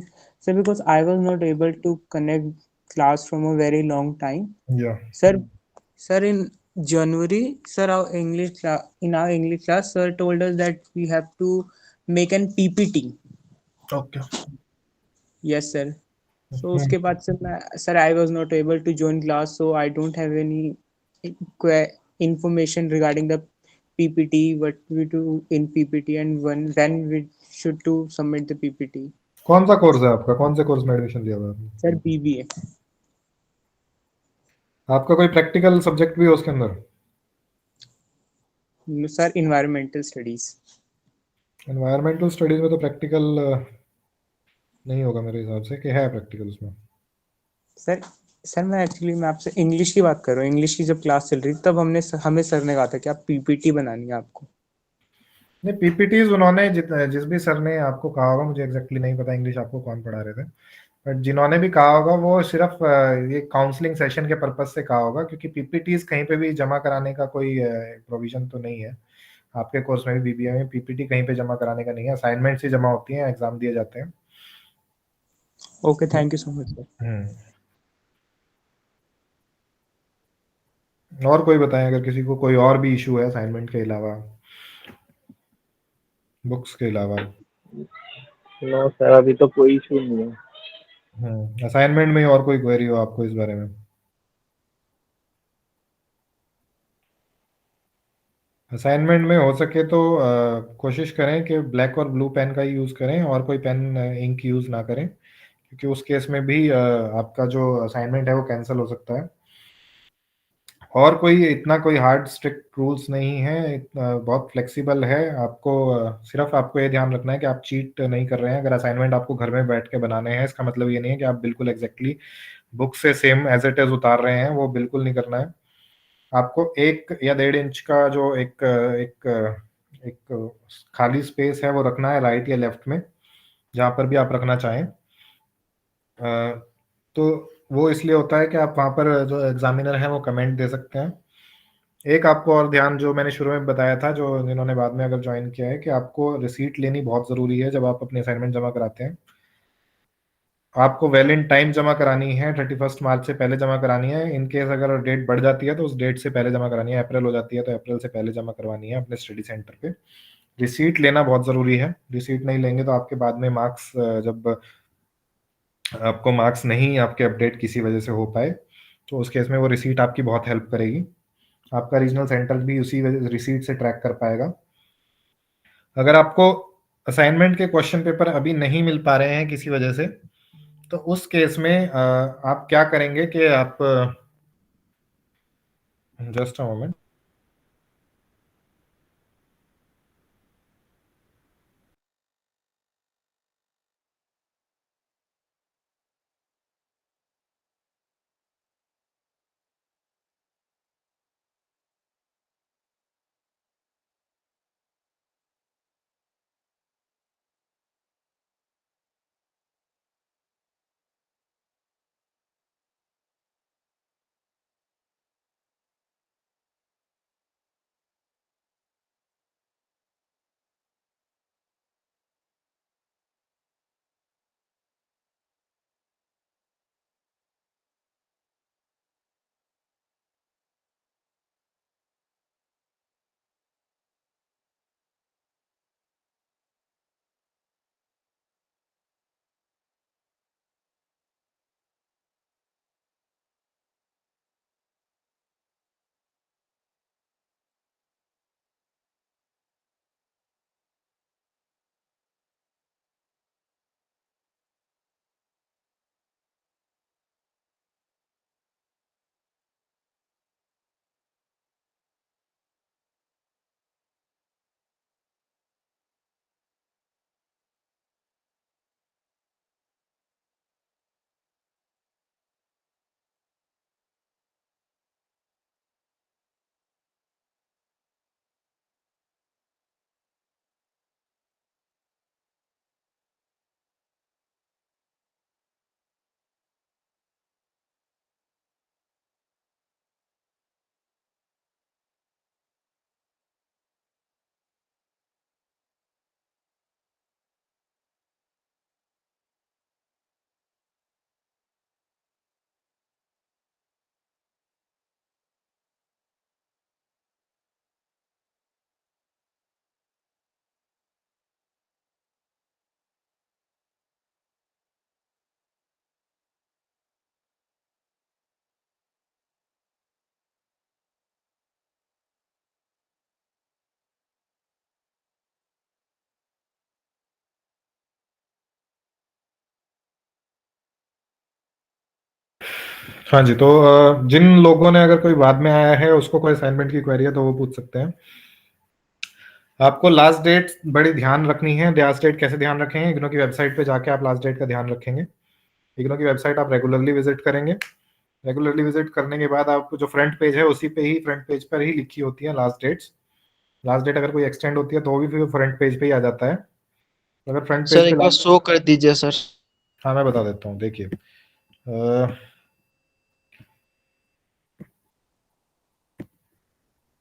sir, because I was not able to connect class from a very long time. या Sir, in January, sir, in our English class, sir told us that we have to make an PPT. Okay. Yes, sir. So उसके बाद sir, I was not able to join class, so I don't have any information regarding the PPT, what we do in PPT, and when we should to submit the PPT. कौन सा course है आपका? कौन से course में admission लिया हुआ आपने? Sir, BBA. आपका कोई प्रैक्टिकल सब्जेक्ट भी है उसके अंदर? Sir, environmental studies. Environmental studies में तो प्रैक्टिकल नहीं होगा मेरे हिसाब से, कि है प्रैक्टिकल उसमें? सर मैं आपसे इंग्लिश की बात कर रहा हूँ। इंग्लिश की जब क्लास चल रही थी तब हमें सर ने कहा था कि आप पीपीटी बनानी है आपको। नहीं, पीपीटीज उन्होंने जिस भी सर ने आपको कहा होगा, मुझे एग्जैक्टली नहीं पता इंग्लिश आपको कौन पढ़ा रहे थे, बट जिन्होंने भी कहा होगा वो सिर्फ ये काउंसलिंग सेशन के पर्पज से कहा होगा, क्योंकि पीपीटीज कहीं पे भी जमा कराने का कोई प्रोविजन तो नहीं है। आपके कोर्स में भी बीबीए में पीपीटी कहीं पे जमा कराने का नहीं है। असाइनमेंट्स ही जमा होती हैं, एग्जाम दिए जाते हैं। Okay, thank you so much sir. और कोई बताएं अगर किसी को कोई और भी इशू है असाइनमेंट के अलावा, बुक्स के अलावा। नो सर, अभी तो कोई इशू नहीं है। असाइनमेंट में और कोई क्वेरी हो आपको इस बारे में? असाइनमेंट में हो सके तो कोशिश करें कि ब्लैक और ब्लू पेन का ही यूज़ करें और कोई पेन इंक यूज़ ना करें, क्योंकि उस केस में भी आपका जो असाइनमेंट है वो कैंसिल हो सकता है। और कोई इतना कोई हार्ड स्ट्रिक्ट रूल्स नहीं है, बहुत फ्लेक्सिबल है। आपको सिर्फ आपको ये ध्यान रखना है कि आप चीट नहीं कर रहे हैं। अगर असाइनमेंट आपको घर में बैठ के बनाने हैं, इसका मतलब ये नहीं है कि आप बिल्कुल एग्जैक्टली बुक से सेम एज इट इज उतार रहे हैं, वो बिल्कुल नहीं करना है। आपको 1 या 1.5 इंच का जो एक खाली स्पेस है वो रखना है राइट या लेफ्ट में, जहां पर भी आप रखना चाहें। तो वो इसलिए होता है कि आप वहां पर जो एग्जामिनर है वो कमेंट दे सकते हैं। एक आपको और ध्यान, जो मैंने शुरू में बताया था, जो जिन्होंने बाद में अगर ज्वाइन किया है, कि आपको रिसीट लेनी बहुत ज़रूरी है जब आप अपनी असाइनमेंट जमा कराते हैं। आपको वेल इन टाइम जमा करानी है, 31 मार्च से पहले जमा करानी है। इन केस अगर डेट बढ़ जाती है तो उस डेट से पहले जमा करानी है। अप्रैल हो जाती है तो अप्रैल से पहले जमा करवानी है अपने स्टडी सेंटर पे। रिसीट लेना बहुत ज़रूरी है। रिसीट नहीं लेंगे तो आपके बाद में मार्क्स, जब आपको मार्क्स नहीं आपके अपडेट किसी वजह से हो पाए, तो उस केस में वो रिसीट आपकी बहुत हेल्प करेगी। आपका रीजनल सेंटर भी उसी रिसीट से ट्रैक कर पाएगा। अगर आपको असाइनमेंट के क्वेश्चन पेपर अभी नहीं मिल पा रहे हैं किसी वजह से, तो उस केस में आप क्या करेंगे कि आप, जस्ट अ मोमेंट, हाँ जी। तो जिन लोगों ने अगर कोई बाद में आया है, उसको कोई असाइनमेंट की क्वेरी है तो वो पूछ सकते हैं। आपको लास्ट डेट बड़ी ध्यान रखनी है। लास्ट डेट कैसे ध्यान रखेंगे? इग्नो की वेबसाइट पे जाके आप लास्ट डेट का ध्यान रखेंगे। इग्नो की वेबसाइट आप रेगुलरली विजिट करेंगे। रेगुलरली विजिट करने के बाद आपको जो फ्रंट पेज है, उसी पे ही, फ्रंट पेज पर ही लिखी होती है लास्ट डेट्स। लास्ट डेट अगर कोई एक्सटेंड होती है तो भी फिर फ्रंट पेज पे ही आ जाता है। अगर फ्रंट सर पेज एक पे बार शो कर दीजिए सर। हाँ, मैं बता देता हूँ। देखिए,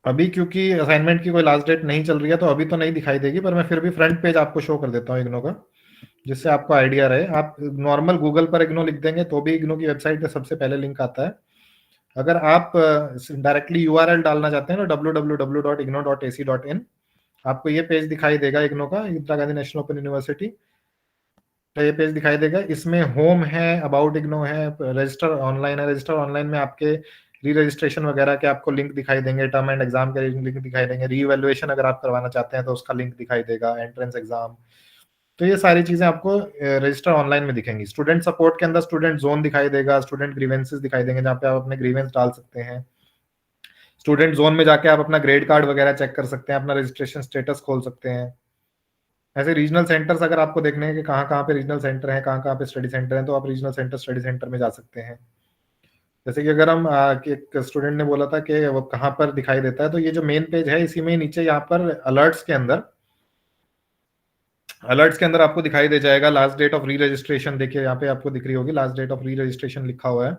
अभी क्योंकि असाइनमेंट की कोई लास्ट डेट नहीं चल रही है तो अभी तो नहीं दिखाई देगी, पर मैं फिर भी फ्रंट पेज आपको शो कर देता हूँ इग्नो का, जिससे आपको आइडिया रहे। आप नॉर्मल गूगल पर इग्नो लिख देंगे तो भी इग्नो की वेबसाइट पे सबसे पहले लिंक आता है। अगर आप डायरेक्टली यूआरएल डालना चाहते हैं तो www.igno.ac.in, आपको ये पेज दिखाई देगा इग्नो का, Indira Gandhi national open university का ये पेज दिखाई देगा। इसमें होम है, अबाउट इग्नो है, रजिस्टर ऑनलाइन है। रजिस्टर ऑनलाइन में आपके री रजिस्ट्रेशन वगैरह के आपको लिंक दिखाई देंगे, टर्म एंड एग्जाम के लिंक दिखाई देंगे, री इवैल्यूएशन अगर आप करवाना चाहते हैं तो उसका लिंक दिखाई देगा, एंट्रेंस एग्जाम। तो ये सारी चीजें आपको रजिस्टर ऑनलाइन में दिखेंगी। स्टूडेंट सपोर्ट के अंदर स्टूडेंट जोन दिखाई देगा, स्टूडेंट ग्रीवेंसेस दिखाई देंगे जहाँ पे आप अपने ग्रीवेंस डाल सकते हैं। स्टूडेंट जोन में जाके आप अपना ग्रेड कार्ड वगैरह चेक कर सकते हैं, अपना रजिस्ट्रेशन स्टेटस खोल सकते हैं। ऐसे रीजनल सेंटर्स अगर आपको देखने हैं कि कहाँ कहाँ पे रीजनल सेंटर है, कहाँ कहाँ पे स्टडी सेंटर है, तो आप रीजनल सेंटर स्टडी सेंटर में जा सकते हैं। जैसे कि अगर हम एक स्टूडेंट ने बोला था कि वो कहाँ पर दिखाई देता है, तो ये जो मेन पेज है इसी में नीचे यहाँ पर अलर्ट्स के अंदर आपको दिखाई दे जाएगा last date of re registration. देखिए यहाँ पे आपको दिख रही होगी last date of re registration लिखा हुआ है।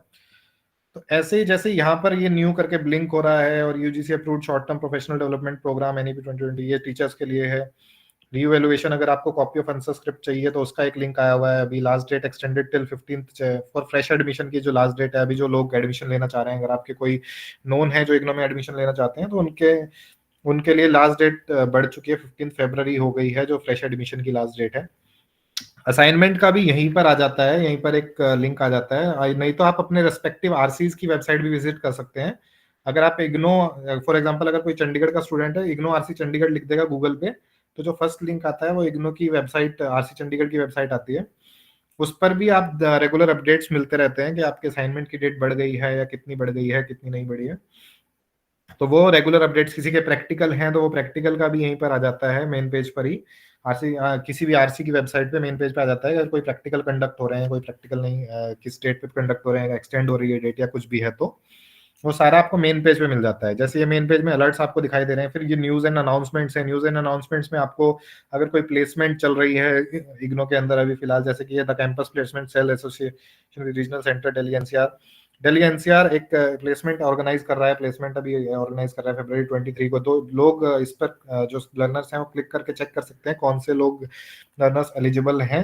तो ऐसे ही जैसे यहाँ पर ये न्यू करके ब्लिंक हो रहा है, और UGC approved short term professional development programme NEP 2020, ये टीचर्स के लिए है। रीवैल्यूएशन अगर आपको कॉपी ऑफ आंसर स्क्रिप्ट चाहिए तो उसका एक लिंक आया हुआ है। अभी last date extended till 15th for fresh admission की जो लास्ट डेट है, अभी जो लोग एडमिशन लेना चाह रहे हैं, अगर आपके कोई नोन है जो इग्नो में एडमिशन लेना चाहते हैं, तो उनके उनके लिए लास्ट डेट बढ़ चुकी है, 15 फरवरी हो गई है, जो फ्रेश एडमिशन की लास्ट डेट है। असाइनमेंट का भी यहीं पर आ जाता है, यहीं पर एक लिंक आ जाता है। नहीं तो आप अपने रेस्पेक्टिव आरसीज की वेबसाइट भी विजिट कर सकते हैं। अगर आप इग्नो, फॉर एग्जांपल अगर कोई चंडीगढ़ का स्टूडेंट है, इग्नो आरसी चंडीगढ़ लिख देगा गूगल पे, तो जो फर्स्ट लिंक आता है वो इग्नो की वेबसाइट, आरसी चंडीगढ़ की वेबसाइट आती है। उस पर भी आप रेगुलर अपडेट्स मिलते रहते हैं कि आपके असाइनमेंट की डेट बढ़ गई है या कितनी बढ़ गई है, कितनी नहीं बढ़ी है। तो वो रेगुलर अपडेट्स, किसी के प्रैक्टिकल हैं तो वो प्रैक्टिकल का भी यहीं पर आ जाता है मेन पेज पर ही। आरसी किसी भी आरसी की वेबसाइट पे मेन पेज पे आ जाता है अगर कोई प्रैक्टिकल कंडक्ट हो रहे हैं, कोई प्रैक्टिकल नहीं, किस डेट पे कंडक्ट हो रहे हैं, एक्सटेंड हो रही है डेट या कुछ भी है, तो वो सारा आपको मेन पेज पे मिल जाता है। जैसे ये मेन पेज में अलर्ट्स आपको दिखाई दे रहे हैं, फिर ये न्यूज एंड अनाउंसमेंट्स है। न्यूज एंड अनाउंसमेंट्स में आपको अगर कोई प्लेसमेंट चल रही है इग्नो के अंदर अभी फिलहाल, जैसे कि ये the campus placement cell association regional centre Delhi NCR, Delhi NCR एक प्लेसमेंट ऑर्गेनाइज कर रहा है, प्लेसमेंट अभी ऑर्गेनाइज कर रहा है फरवरी 23 को। तो लोग इस पर जो लर्नर्स हैं वो क्लिक करके चेक कर सकते हैं कौन से लोग लर्नर्स एलिजिबल हैं,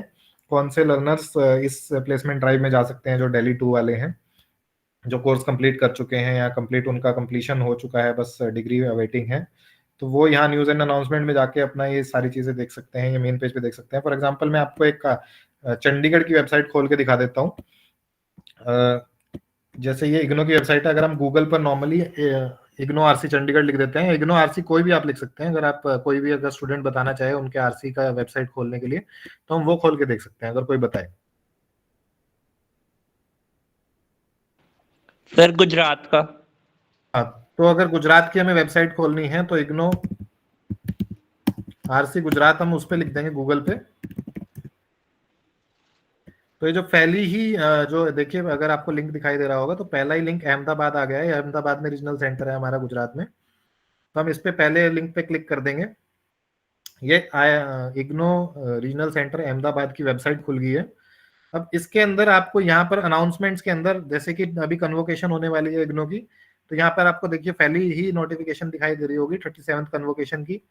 कौन से लर्नर्स इस प्लेसमेंट ड्राइव में जा सकते हैं, जो दिल्ली 2 वाले हैं, जो कोर्स कंप्लीट कर चुके हैं या कंप्लीट उनका कंप्लीशन हो चुका है, बस डिग्री अवेटिंग है। तो वो यहाँ न्यूज एंड अनाउंसमेंट में जाके अपना ये सारी चीजें देख सकते हैं, ये मेन पेज पे देख सकते हैं। फॉर एग्जांपल मैं आपको एक चंडीगढ़ की वेबसाइट खोल के दिखा देता हूँ। जैसे ये इग्नो की वेबसाइट है, अगर हम गूगल पर नॉर्मली इग्नो आरसी चंडीगढ़ लिख देते हैं, इग्नो आरसी कोई भी आप लिख सकते हैं, अगर आप कोई भी अगर स्टूडेंट बताना चाहे उनके आरसी का वेबसाइट खोलने के लिए, तो हम वो खोल के देख सकते हैं अगर कोई बताए। सर गुजरात का। हाँ, तो अगर गुजरात की हमें वेबसाइट खोलनी है तो इग्नो आरसी गुजरात हम उस पर लिख देंगे गूगल पे। तो ये जो पहली ही जो देखिए, अगर आपको लिंक दिखाई दे रहा होगा तो पहला ही लिंक अहमदाबाद आ गया है। अहमदाबाद में रीजनल सेंटर है हमारा गुजरात में, तो हम इस पे पहले लिंक पे क्लिक कर देंगे। ये इग्नो रीजनल सेंटर अहमदाबाद की वेबसाइट खुल गई है। अब इसके अंदर आपको यहाँ पर अनाउंसमेंट्स के अंदर, जैसे कि अभी कन्वोकेशन होने वाली है इग्नो की, तो यहाँ पर आपको देखिए पहली ही नोटिफिकेशन दिखाई दे रही होगी 37th कन्वोकेशन की।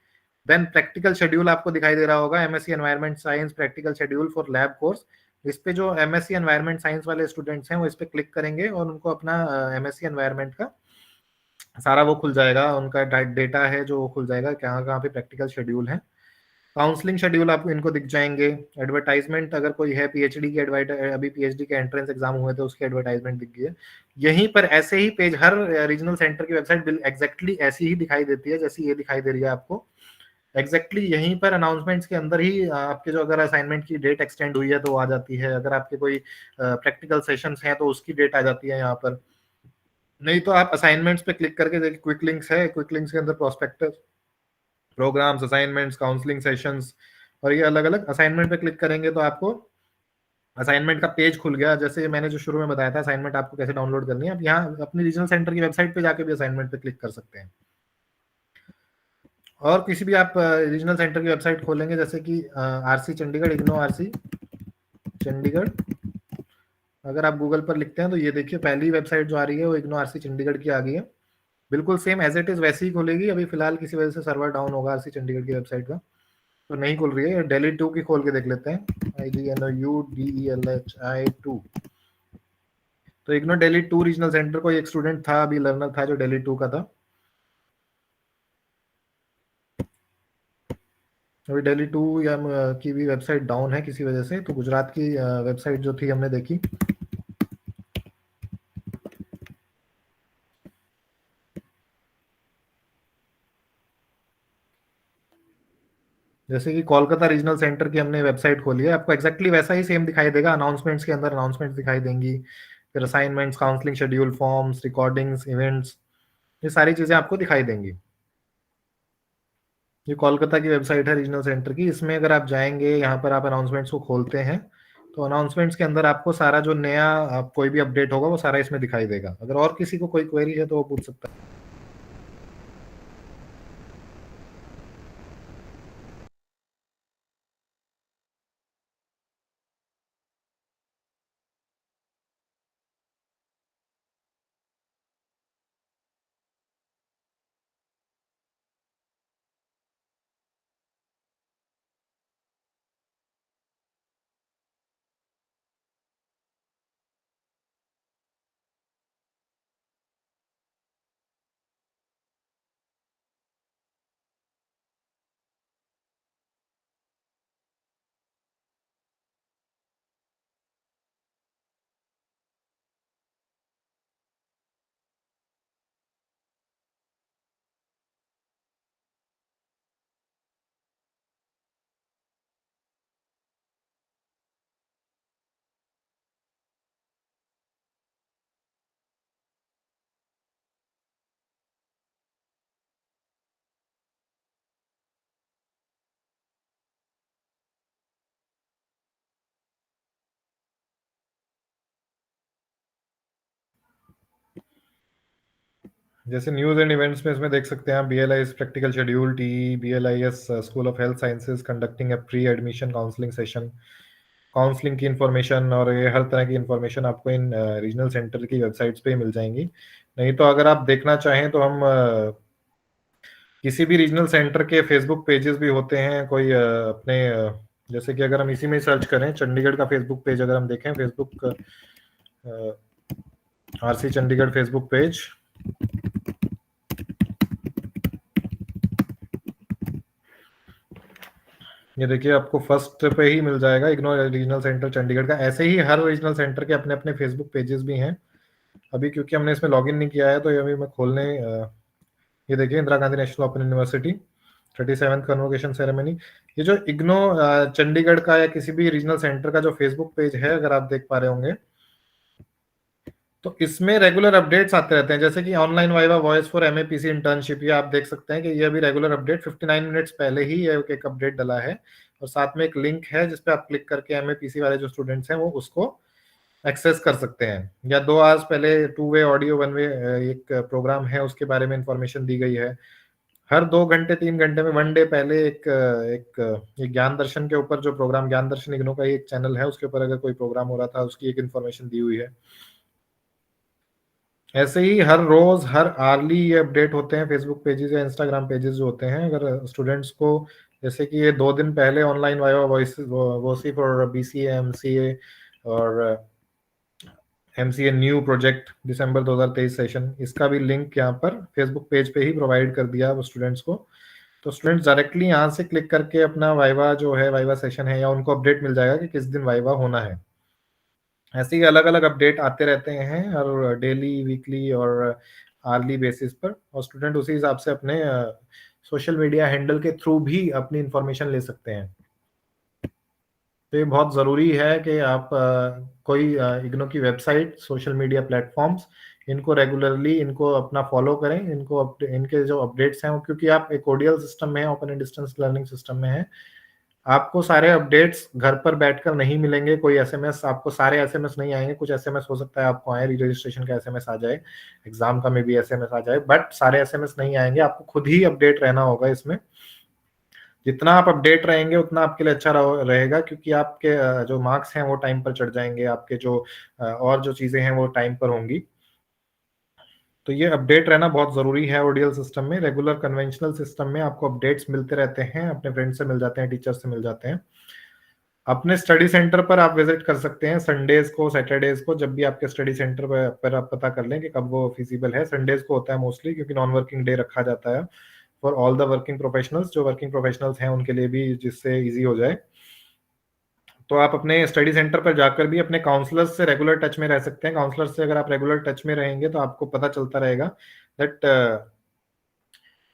देन प्रैक्टिकल शेड्यूल आपको दिखाई दे रहा होगा, MSc environment science practical schedule for lab course. इस पे जो एमएससी एनवायरमेंट साइंस वाले स्टूडेंट्स हैं वो इस पे क्लिक करेंगे और उनको अपना एमएससी एनवायरमेंट का सारा वो खुल जाएगा, उनका डेटा है जो वो खुल जाएगा, कहाँ कहाँ पे प्रैक्टिकल शेड्यूल है। काउंसलिंग शेड्यूल आपको इनको दिख जाएंगे। एडवर्टाइजमेंट अगर कोई है पीएचडी की अभी पीएचडी के एंट्रेंस एग्जाम हुए तो उसकी एडवर्टाइजमेंट दिख गई है। यहीं पर ऐसे ही पेज हर रीजनल सेंटर की वेबसाइट एग्जैक्टली ऐसी ही दिखाई देती है जैसी ये दिखाई दे रही है आपको। एग्जैक्टली यहीं पर अनाउंसमेंट्स के अंदर ही आपके जो अगर असाइनमेंट की डेट एक्सटेंड हुई है तो वो आ जाती है, अगर आपके कोई प्रैक्टिकल सेशंस हैं तो उसकी डेट आ जाती है यहाँ पर। नहीं तो आप असाइनमेंट्स पे क्लिक करके देखिए, क्विक लिंक्स है, क्विक लिंक्स के अंदर prospectus, programmes, assignments, counselling sessions, और ये अलग अलग। असाइनमेंट पे क्लिक करेंगे तो आपको असाइनमेंट का पेज खुल गया। जैसे मैंने जो शुरू में बताया था असाइनमेंट आपको कैसे डाउनलोड करनी है, आप यहाँ अपनी रीजनल सेंटर की वेबसाइट पे जाके भी असाइनमेंट पे क्लिक कर सकते हैं। और किसी भी आप रीजनल सेंटर की वेबसाइट खोलेंगे, जैसे कि आरसी चंडीगढ़, इग्नो आरसी चंडीगढ़, अगर आप गूगल पर लिखते हैं तो ये देखिए पहली वेबसाइट जो आ रही है वो इग्नो आरसी चंडीगढ़ की आ गई है। बिल्कुल सेम एज इट इज वैसी ही खुलेगी। अभी फिलहाल किसी वजह से सर्वर डाउन होगा आरसी चंडीगढ़ की वेबसाइट का, तो नहीं खुल रही है। दिल्ली 2 की खोल के देख लेते हैं, IGNOUDELHI 2। तो इग्नो दिल्ली 2 रीजनल सेंटर को एक स्टूडेंट था, अभी लर्नर था जो दिल्ली 2 का था। अभी दिल्ली 2 या की भी वेबसाइट डाउन है किसी वजह से, तो गुजरात की वेबसाइट जो थी हमने देखी। जैसे कि कोलकाता रीजनल सेंटर की हमने वेबसाइट खोली है, आपको एक्जैक्टली वैसा ही सेम दिखाई देगा। अनाउंसमेंट्स के अंदर अनाउंसमेंट्स दिखाई देंगी, फिर assignments, counselling schedule, forms, recordings, events, ये सारी चीजें आपको दिखाई देंगी। ये कोलकाता की वेबसाइट है रीजनल सेंटर की। इसमें अगर आप जाएंगे, यहाँ पर आप अनाउंसमेंट्स को खोलते हैं तो अनाउंसमेंट्स के अंदर आपको सारा जो नया कोई भी अपडेट होगा वो सारा इसमें दिखाई देगा। अगर और किसी को कोई क्वेरी है तो वो पूछ सकता है। जैसे न्यूज एंड इवेंट्स में इसमें देख सकते हैं आप, BLIS practical schedule, TE BLIS school of health sciences conducting A pre admission counselling session, counselling की इन्फॉर्मेशन, और ये हर तरह की इन्फॉर्मेशन आपको इन रीजनल सेंटर की वेबसाइट्स पे ही मिल जाएंगी। नहीं तो अगर आप देखना चाहें तो हम किसी भी रीजनल सेंटर के फेसबुक पेजेस भी होते हैं, कोई अपने जैसे कि अगर हम इसी में सर्च करें चंडीगढ़ का फेसबुक पेज, अगर हम देखें Facebook RC Chandigarh Facebook page, ये देखिए आपको फर्स्ट पे ही मिल जाएगा इग्नो रीजनल सेंटर चंडीगढ़ का। ऐसे ही हर रीजनल सेंटर के अपने अपने फेसबुक पेजेस भी हैं। अभी क्योंकि हमने इसमें लॉगिन नहीं किया है तो ये अभी मैं खोलने ये देखिए Indira Gandhi national open university 37th convocation ceremony. ये जो इग्नो चंडीगढ़ का या किसी भी रीजनल सेंटर का जो फेसबुक पेज है, अगर आप देख पा रहे होंगे, तो इसमें रेगुलर अपडेट्स आते रहते हैं। जैसे कि online viva voice for MAPC internship, ये आप देख सकते हैं कि ये अभी रेगुलर अपडेट 59 मिनट्स पहले ही ये एक अपडेट डला है, और साथ में एक लिंक है जिसपे आप क्लिक करके MAPC वाले जो स्टूडेंट्स हैं वो उसको एक्सेस कर सकते हैं। या 2 आवर्स पहले 2 वे ऑडियो 1 वे एक प्रोग्राम है उसके बारे में इंफॉर्मेशन दी गई है। हर 2 घंटे 3 घंटे में 1 डे पहले एक ज्ञान दर्शन के ऊपर जो प्रोग्राम, ज्ञान दर्शन इग्नो का ही एक चैनल है, उसके ऊपर अगर कोई प्रोग्राम हो रहा था उसकी एक इन्फॉर्मेशन दी हुई है। ऐसे ही हर रोज हर आर्ली ये अपडेट होते हैं फेसबुक पेजेस या इंस्टाग्राम पेजेस जो होते हैं। अगर स्टूडेंट्स को, जैसे कि ये 2 दिन पहले online viva voice voce for BCA MCA और MCA new project December 2023 session, इसका भी लिंक यहाँ पर फेसबुक पेज पे ही प्रोवाइड कर दिया स्टूडेंट्स को। तो स्टूडेंट्स डायरेक्टली यहाँ से क्लिक करके अपना वाइवा जो है, वाइवा सेशन है, या उनको अपडेट मिल जाएगा कि किस दिन वाइवा होना है। ऐसे ही अलग अलग अपडेट आते रहते हैं और डेली, वीकली और आर्ली बेसिस पर, और स्टूडेंट उसी हिसाब से अपने सोशल मीडिया हैंडल के थ्रू भी अपनी इंफॉर्मेशन ले सकते हैं। तो ये बहुत ज़रूरी है कि आप कोई इग्नो की वेबसाइट, सोशल मीडिया प्लेटफॉर्म्स, इनको रेगुलरली इनको अपना फॉलो करें, इनके जो अपडेट्स हैं, क्योंकि आप एक ODL सिस्टम में, open and distance learning system में है, आपको सारे अपडेट्स घर पर बैठकर नहीं मिलेंगे। कोई SMS, आपको सारे SMS नहीं आएंगे। कुछ SMS हो सकता है आपको आए, रजिस्ट्रेशन का SMS आ जाए, एग्जाम का में भी SMS आ जाए, बट सारे SMS नहीं आएंगे। आपको खुद ही अपडेट रहना होगा इसमें। जितना आप अपडेट रहेंगे उतना आपके लिए अच्छा रहेगा, क्योंकि आपके जो मार्क्स हैं वो टाइम पर चढ़ जाएंगे, आपके जो और जो चीजें हैं वो टाइम पर होंगी। तो ये अपडेट रहना बहुत जरूरी है। ODL सिस्टम में, रेगुलर कन्वेंशनल सिस्टम में आपको अपडेट्स मिलते रहते हैं, अपने फ्रेंड से मिल जाते हैं, टीचर से मिल जाते हैं। अपने स्टडी सेंटर पर आप विजिट कर सकते हैं संडेज को, सैटरडेज को, जब भी आपके स्टडी सेंटर पर आप पता कर लें कि कब वो फिजिबल है। संडेज को होता है मोस्टली, क्योंकि नॉन वर्किंग डे रखा जाता है for all the working professionals, जो वर्किंग प्रोफेशनल्स हैं उनके लिए भी, जिससे इजी हो जाए। तो आप अपने स्टडी सेंटर पर जाकर भी अपने काउंसलर्स से रेगुलर टच में रह सकते हैं। काउंसलर्स से अगर आप रेगुलर टच में रहेंगे तो आपको पता चलता रहेगा दैट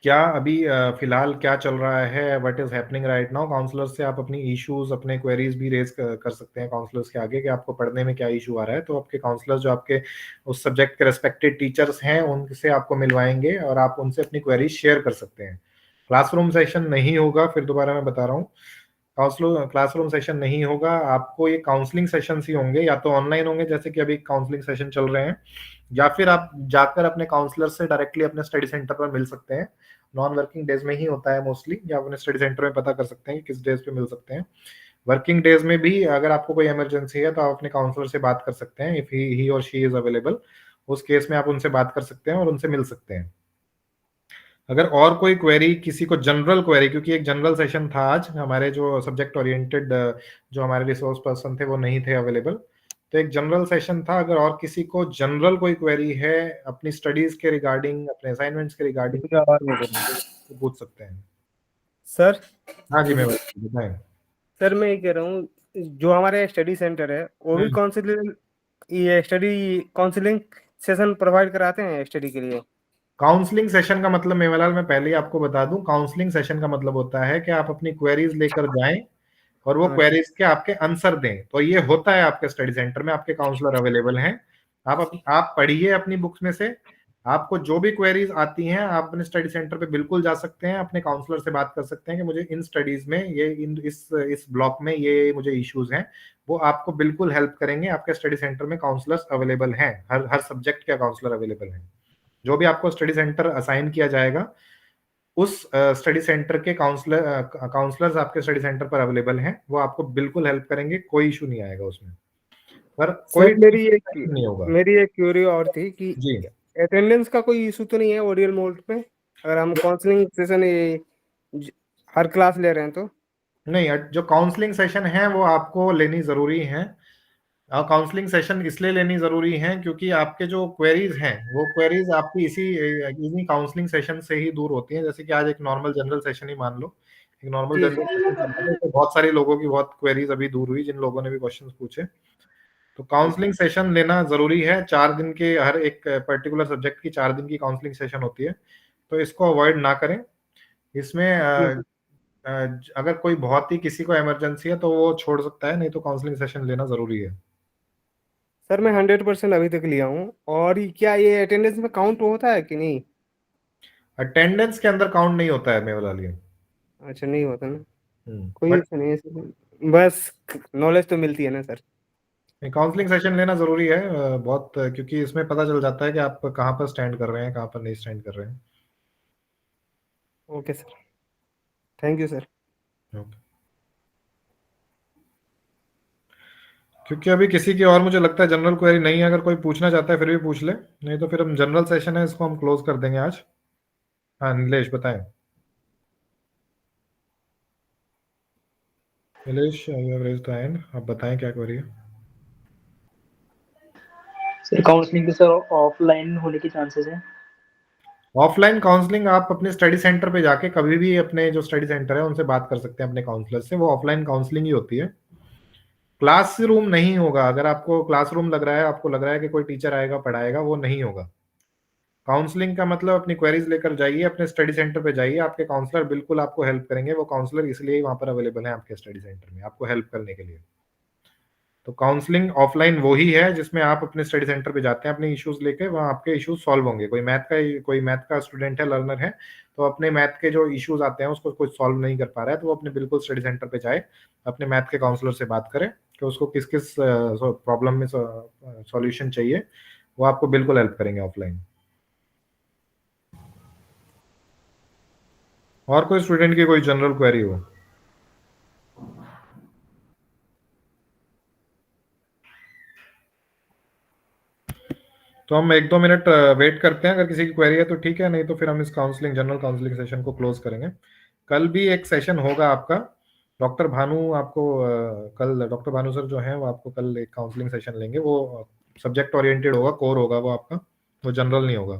क्या अभी फिलहाल क्या चल रहा है, what is happening right now. Counsellors से आप अपनी इश्यूज, अपने क्वेरीज भी रेज कर सकते हैं काउंसलर्स के आगे कि आपको पढ़ने में क्या इशू आ रहा है। तो आपके काउंसलर्स जो आपके उस सब्जेक्ट के रेस्पेक्टेड टीचर्स हैं उनसे आपको मिलवाएंगे और आप उनसे अपनी क्वेरीज शेयर कर सकते हैं। क्लासरूम सेशन नहीं होगा, फिर दोबारा मैं बता रहा हूँ, क्लासरूम सेशन नहीं होगा। आपको ये काउंसलिंग सेशंस ही होंगे, या तो ऑनलाइन होंगे जैसे कि अभी काउंसलिंग सेशन चल रहे हैं, या फिर आप जाकर अपने काउंसलर से डायरेक्टली अपने स्टडी सेंटर पर मिल सकते हैं। नॉन वर्किंग डेज में ही होता है मोस्टली, या अपने स्टडी सेंटर में पता कर सकते हैं कि किस डेज पे मिल सकते हैं। वर्किंग डेज में भी अगर आपको कोई इमरजेंसी है तो आप अपने काउंसलर से बात कर सकते हैं, इफ ही और शी इज अवेलेबल। उस केस में आप उनसे बात कर सकते हैं और उनसे मिल सकते हैं। अगर और कोई क्वेरी, किसी को जनरल क्वेरी, क्योंकि एक जनरल सेशन था आज, हमारे जो सब्जेक्ट ओरिएंटेड जो हमारे रिसोर्स पर्सन थे वो नहीं थे अवेलेबल, तो एक जनरल सेशन था। अगर और किसी को जनरल कोई क्वेरी है अपनी स्टडीज के रिगार्डिंग, अपने असाइनमेंट्स के रिगार्डिंग, तो पूछ सकते हैं। सर हाँ जी, मैं बताएं। सर मैं ये कह रहा हूँ, जो हमारे स्टडी सेंटर है वो भी काउंसलिंग, ये स्टडी काउंसलिंग सेशन प्रोवाइड कराते हैं स्टडी के लिए। काउंसलिंग सेशन का मतलब मेवालाल, मैं पहले ही आपको बता दूं, काउंसलिंग सेशन का मतलब होता है कि आप अपनी क्वेरीज लेकर जाएं और वो क्वेरीज के आपके आंसर दें। तो ये होता है आपके स्टडी सेंटर में, आपके काउंसलर अवेलेबल हैं। आप पढ़िए अपनी बुक्स में से, आपको जो भी क्वेरीज आती हैं आप अपने स्टडी सेंटर पे बिल्कुल जा सकते हैं, अपने काउंसलर से बात कर सकते हैं कि मुझे इन स्टडीज में ये इस ब्लॉक में ये मुझे इश्यूज हैं। वो आपको बिल्कुल हेल्प करेंगे। आपके स्टडी सेंटर में काउंसलर्स अवेलेबल हैं, हर सब्जेक्ट के काउंसलर अवेलेबल हैं। जो भी आपको स्टडी सेंटर असाइन किया जाएगा उस स्टडी सेंटर के काउंसलर्स आपके स्टडी सेंटर पर अवेलेबल हैं, वो आपको बिल्कुल हेल्प करेंगे, कोई इशू नहीं आएगा उसमें, पर कोई सर नहीं होगा। मेरी एक क्यूरी और थी कि जी अटेंडेंस का कोई इशू तो नहीं है ओडीएल मोड पे, अगर हम काउंसलिंग सेशन हर क्लास ले रहे हैं तो? नहीं, जो काउंसलिंग सेशन है वो आपको लेनी जरूरी है। काउंसलिंग सेशन इसलिए लेनी जरूरी है क्योंकि आपके जो क्वेरीज हैं वो क्वेरीज आपकी इसी काउंसलिंग सेशन से ही दूर होती हैं। जैसे कि आज एक नॉर्मल जनरल सेशन ही मान लो, एक नॉर्मल जनरल सेशन चल रहा है, तो बहुत सारे लोगों की बहुत क्वेरीज अभी दूर हुई जिन लोगों ने भी क्वेश्चंस पूछे। तो काउंसलिंग सेशन लेना जरूरी है। 4 दिन के हर एक पर्टिकुलर सब्जेक्ट की 4 दिन की काउंसलिंग सेशन होती है, तो इसको अवॉइड ना करें। इसमें अगर कोई बहुत ही किसी को इमरजेंसी है तो वो छोड़ सकता है, नहीं तो काउंसलिंग सेशन लेना जरूरी है। सर मैं 100% अभी तक लिया हूँ, और क्या ये अटेंडेंस में काउंट होता है कि नहीं? अटेंडेंस के अंदर काउंट नहीं होता है मेवलाल ये। अच्छा, नहीं होता ना, कोई बट इशू नहीं है, बस नॉलेज तो मिलती है ना सर। काउंसलिंग सेशन लेना जरूरी है बहुत, क्योंकि इसमें पता चल जाता है कि आप कहाँ पर स्टैंड कर रहे हैं, कहाँ पर नहीं स्टैंड कर रहे हैं। Okay sir, thank you sir. Okay. क्योंकि अभी किसी की और मुझे लगता है जनरल क्वेरी नहीं है, अगर कोई पूछना चाहता है फिर भी पूछ ले, नहीं तो फिर हम जनरल सेशन है इसको हम क्लोज कर देंगे आज। हाँ नीलेश बताएं। Nilesh you have raised the hand, आप बताएं क्या क्वेरी है। सर काउंसलिंग के सर ऑफलाइन होने के चांसेस हैं? ऑफलाइन काउंसलिंग आप अपने स्टडी सेंटर पे जाके कभी भी अपने जो स्टडी सेंटर है उनसे बात कर सकते हैं अपने काउंसलर से, वो ऑफलाइन काउंसलिंग ही होती है। क्लासरूम नहीं होगा। अगर आपको क्लासरूम लग रहा है, आपको लग रहा है कि कोई टीचर आएगा पढ़ाएगा, वो नहीं होगा। काउंसलिंग का मतलब अपनी क्वेरीज लेकर जाइए, अपने स्टडी सेंटर पे जाइए, आपके काउंसलर बिल्कुल आपको हेल्प करेंगे। वो काउंसलर इसलिए ही वहां पर अवेलेबल है आपके स्टडी सेंटर में, आपको हेल्प करने के लिए। तो काउंसलिंग ऑफलाइन वो ही है जिसमें आप अपने स्टडी सेंटर पे जाते हैं अपने इश्यूज लेके, वहाँ आपके इश्यूज सॉल्व होंगे। कोई मैथ का स्टूडेंट है, लर्नर है, तो अपने मैथ के जो इश्यूज आते हैं उसको कोई सॉल्व नहीं कर पा रहा है, तो वो अपने बिल्कुल स्टडी सेंटर पे जाए, अपने मैथ के काउंसलर से बात करे कि उसको किस किस प्रॉब्लम में सॉल्यूशन चाहिए, वो आपको बिल्कुल हेल्प करेंगे ऑफलाइन। और कोई स्टूडेंट की कोई जनरल क्वेरी हो? तो हम 1-2 मिनट वेट करते हैं, अगर किसी की क्वेरी है तो ठीक है, नहीं तो फिर हम इस जनरल काउंसलिंग सेशन को क्लोज करेंगे। कल भी एक सेशन होगा आपका, डॉक्टर भानु आपको कल डॉक्टर भानु सर जो हैं वो आपको कल एक काउंसलिंग सेशन लेंगे। वो सब्जेक्ट ओरिएंटेड होगा, कोर होगा वो आपका, वो जनरल नहीं होगा।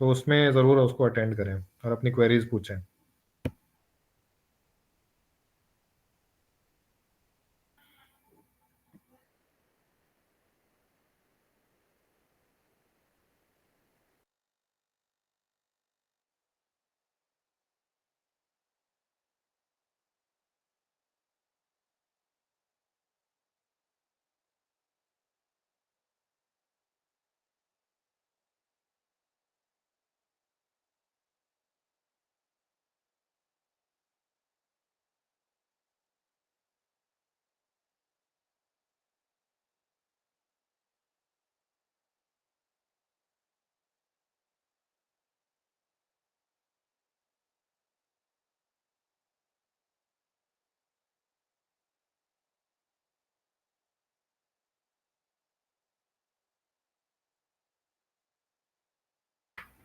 तो उसमें ज़रूर उसको अटेंड करें और अपनी क्वेरीज पूछें।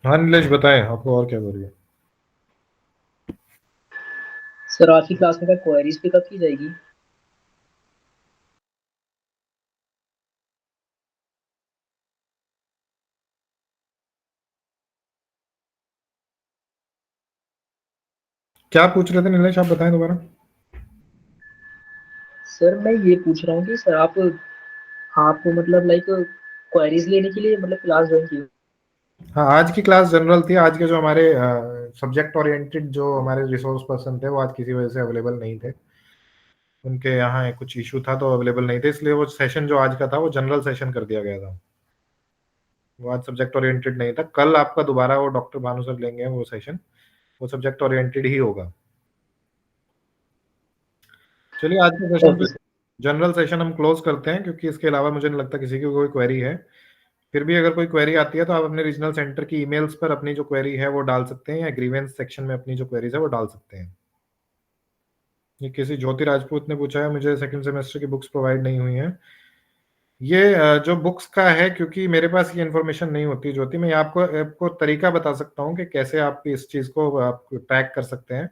हाँ नीलेश बताएं, आपको और क्या क्वेरी है? सर आज की क्लास में क्या क्वेरीज पिकअप की जाएगी? क्या पूछ रहे थे नीलेश, आप बताएं दोबारा। सर मैं ये पूछ रहा हूँ कि सर आपको मतलब लाइक क्वेरीज लेने के लिए मतलब क्लास ज्वाइन की? हाँ आज की क्लास जनरल थी। आज के जो हमारे सब्जेक्ट ओरिएंटेड जो हमारे रिसोर्स पर्सन थे वो आज किसी वजह से अवेलेबल नहीं थे, उनके यहाँ कुछ इशू था तो अवेलेबल नहीं थे, इसलिए वो सेशन जो आज का था वो जनरल सेशन कर दिया गया था। वो आज सब्जेक्ट ओरिएंटेड नहीं था। कल आपका दोबारा वो डॉक्टर भानु सर लेंगे वो सेशन, वो सब्जेक्ट ओरिएंटेड ही होगा। चलिए आज के सेशन ओके जनरल सेशन हम क्लोज करते हैं, क्योंकि इसके अलावा मुझे नहीं लगता किसी की कोई क्वेरी है। फिर भी अगर कोई क्वेरी आती है तो आप अपने रीजनल सेंटर की ईमेल्स पर अपनी जो क्वेरी है वो डाल सकते हैं, या ग्रीवेंस सेक्शन में अपनी जो क्वेरीज है वो डाल सकते हैं। ये किसी ज्योति राजपूत ने पूछा है, मुझे सेकंड सेमेस्टर की बुक्स प्रोवाइड नहीं हुई हैं। ये जो बुक्स का है, क्योंकि मेरे पास ये इन्फॉर्मेशन नहीं होती ज्योति, मैं आपको तरीका बता सकता हूँ कि कैसे आप इस चीज़ को आप ट्रैक कर सकते हैं।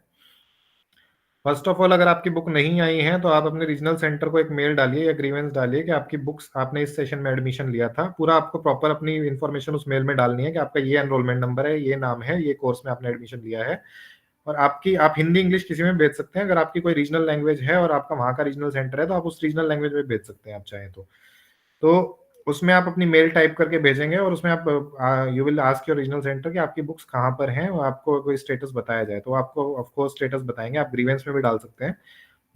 फर्स्ट ऑफ ऑल, अगर आपकी बुक नहीं आई है तो आप अपने रीजनल सेंटर को एक मेल डालिए या ग्रीवेंस डालिए कि आपकी बुक्स, आपने इस सेशन में एडमिशन लिया था। पूरा आपको प्रॉपर अपनी इन्फॉर्मेशन उस मेल में डालनी है कि आपका ये एनरोलमेंट नंबर है, ये नाम है, ये कोर्स में आपने एडमिशन लिया है। और आप हिंदी इंग्लिश किसी में भेज सकते हैं। अगर आपकी कोई रीजनल लैंग्वेज है और आपका वहाँ का रीजनल सेंटर है तो आप उस रीजनल लैंग्वेज में भेज सकते हैं आप चाहें तो उसमें आप अपनी मेल टाइप करके भेजेंगे और उसमें आप you will ask your regional centre कि आपकी बुक्स कहाँ पर हैं और आपको कोई स्टेटस बताया जाए तो आपको ऑफ कोर्स स्टेटस बताएंगे। आप ग्रीवेंस में भी डाल सकते हैं।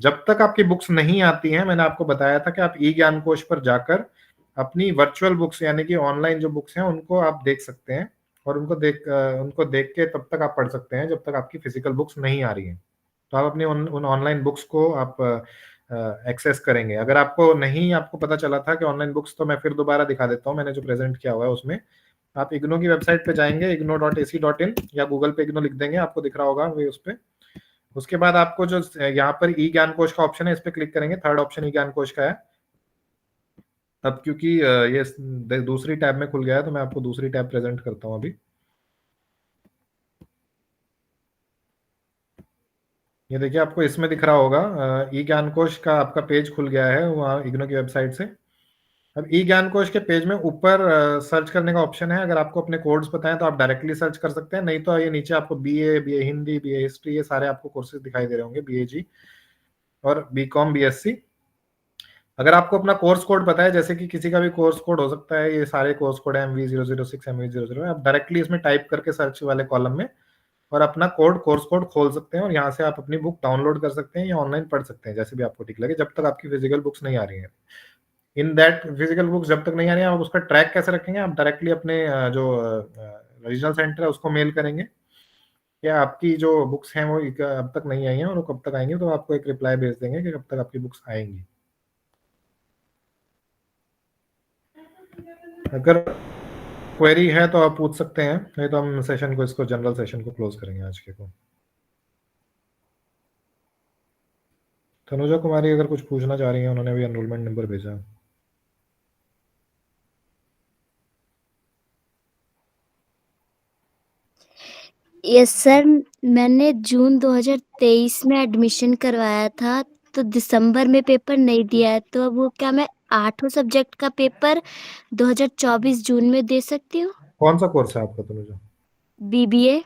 जब तक आपकी बुक्स नहीं आती हैं, मैंने आपको बताया था कि आप ई ज्ञान कोश पर जाकर अपनी वर्चुअल बुक्स यानी कि ऑनलाइन जो बुक्स हैं उनको आप देख सकते हैं और उनको देख के तब तक आप पढ़ सकते हैं जब तक आपकी फिजिकल बुक्स नहीं आ रही हैं। तो आप अपनी उन ऑनलाइन बुक्स को आप एक्सेस करेंगे। अगर आपको पता चला था कि ऑनलाइन बुक्स, तो मैं फिर दोबारा दिखा देता हूँ। मैंने जो प्रेजेंट किया हुआ है उसमें आप इग्नो की वेबसाइट पे जाएंगे, igno.ac.in, या गूगल पे इग्नो लिख देंगे, आपको दिख रहा होगा वे उस पे। उसके बाद आपको जो यहाँ पर ई ज्ञान कोश का ऑप्शन है, इस पे क्लिक करेंगे। थर्ड ऑप्शन ई ज्ञान कोश का है। अब क्योंकि ये दूसरी टैब में खुल गया है तो मैं आपको दूसरी टैब प्रेजेंट करता हूँ अभी। ये देखिए, आपको इसमें दिख रहा होगा ई ज्ञान कोश का आपका पेज खुल गया है वहाँ इग्नो की वेबसाइट से। अब ई ज्ञान कोश के पेज में ऊपर सर्च करने का ऑप्शन है। अगर आपको अपने कोड्स पता है तो आप डायरेक्टली सर्च कर सकते हैं, नहीं तो ये नीचे आपको बीए हिंदी, बीए हिस्ट्री, ये सारे आपको कोर्सेज दिखाई दे रहे होंगे, बीएजी और बीकॉम, बीएससी। अगर आपको अपना कोर्स कोड पता है, जैसे कि किसी का भी कोर्स कोड हो सकता है, ये सारे कोर्स कोड है MV006, MV00, आप डायरेक्टली इसमें टाइप करके सर्च वाले कॉलम में और अपना कोर्स कोड खोल सकते हैं और यहाँ से आप अपनी बुक डाउनलोड कर सकते हैं या ऑनलाइन पढ़ सकते हैं, जैसे भी आपको ठीक लगे, जब तक आपकी फिजिकल बुक्स नहीं आ रही हैं। इन दैट फिजिकल बुक्स जब तक नहीं आ रही है, आप उसका ट्रैक कैसे रखेंगे? आप डायरेक्टली अपने जो रीजनल सेंटर है उसको मेल करेंगे कि आपकी जो बुक्स हैं वो अब तक नहीं आई हैं और वो कब तक आएंगी, तो आपको एक रिप्लाई भेज देंगे कि कब तक आपकी बुक्स आएंगी। अगर क्वेरी है तो आप पूछ सकते हैं, नहीं तो हम जनरल सेशन को क्लोज करेंगे आज के को। तनुजा कुमारी अगर कुछ पूछना चाह रही है, उन्होंने भी एनरोलमेंट नंबर भेजा। यस सर, मैंने जून 2023 में एडमिशन करवाया था तो दिसंबर में पेपर नहीं दिया है, तो अब वो क्या मैं 8 सब्जेक्ट का पेपर 2024 जून में दे सकती हूँ? कौन सा कोर्स है आपका तनुजा? BBA।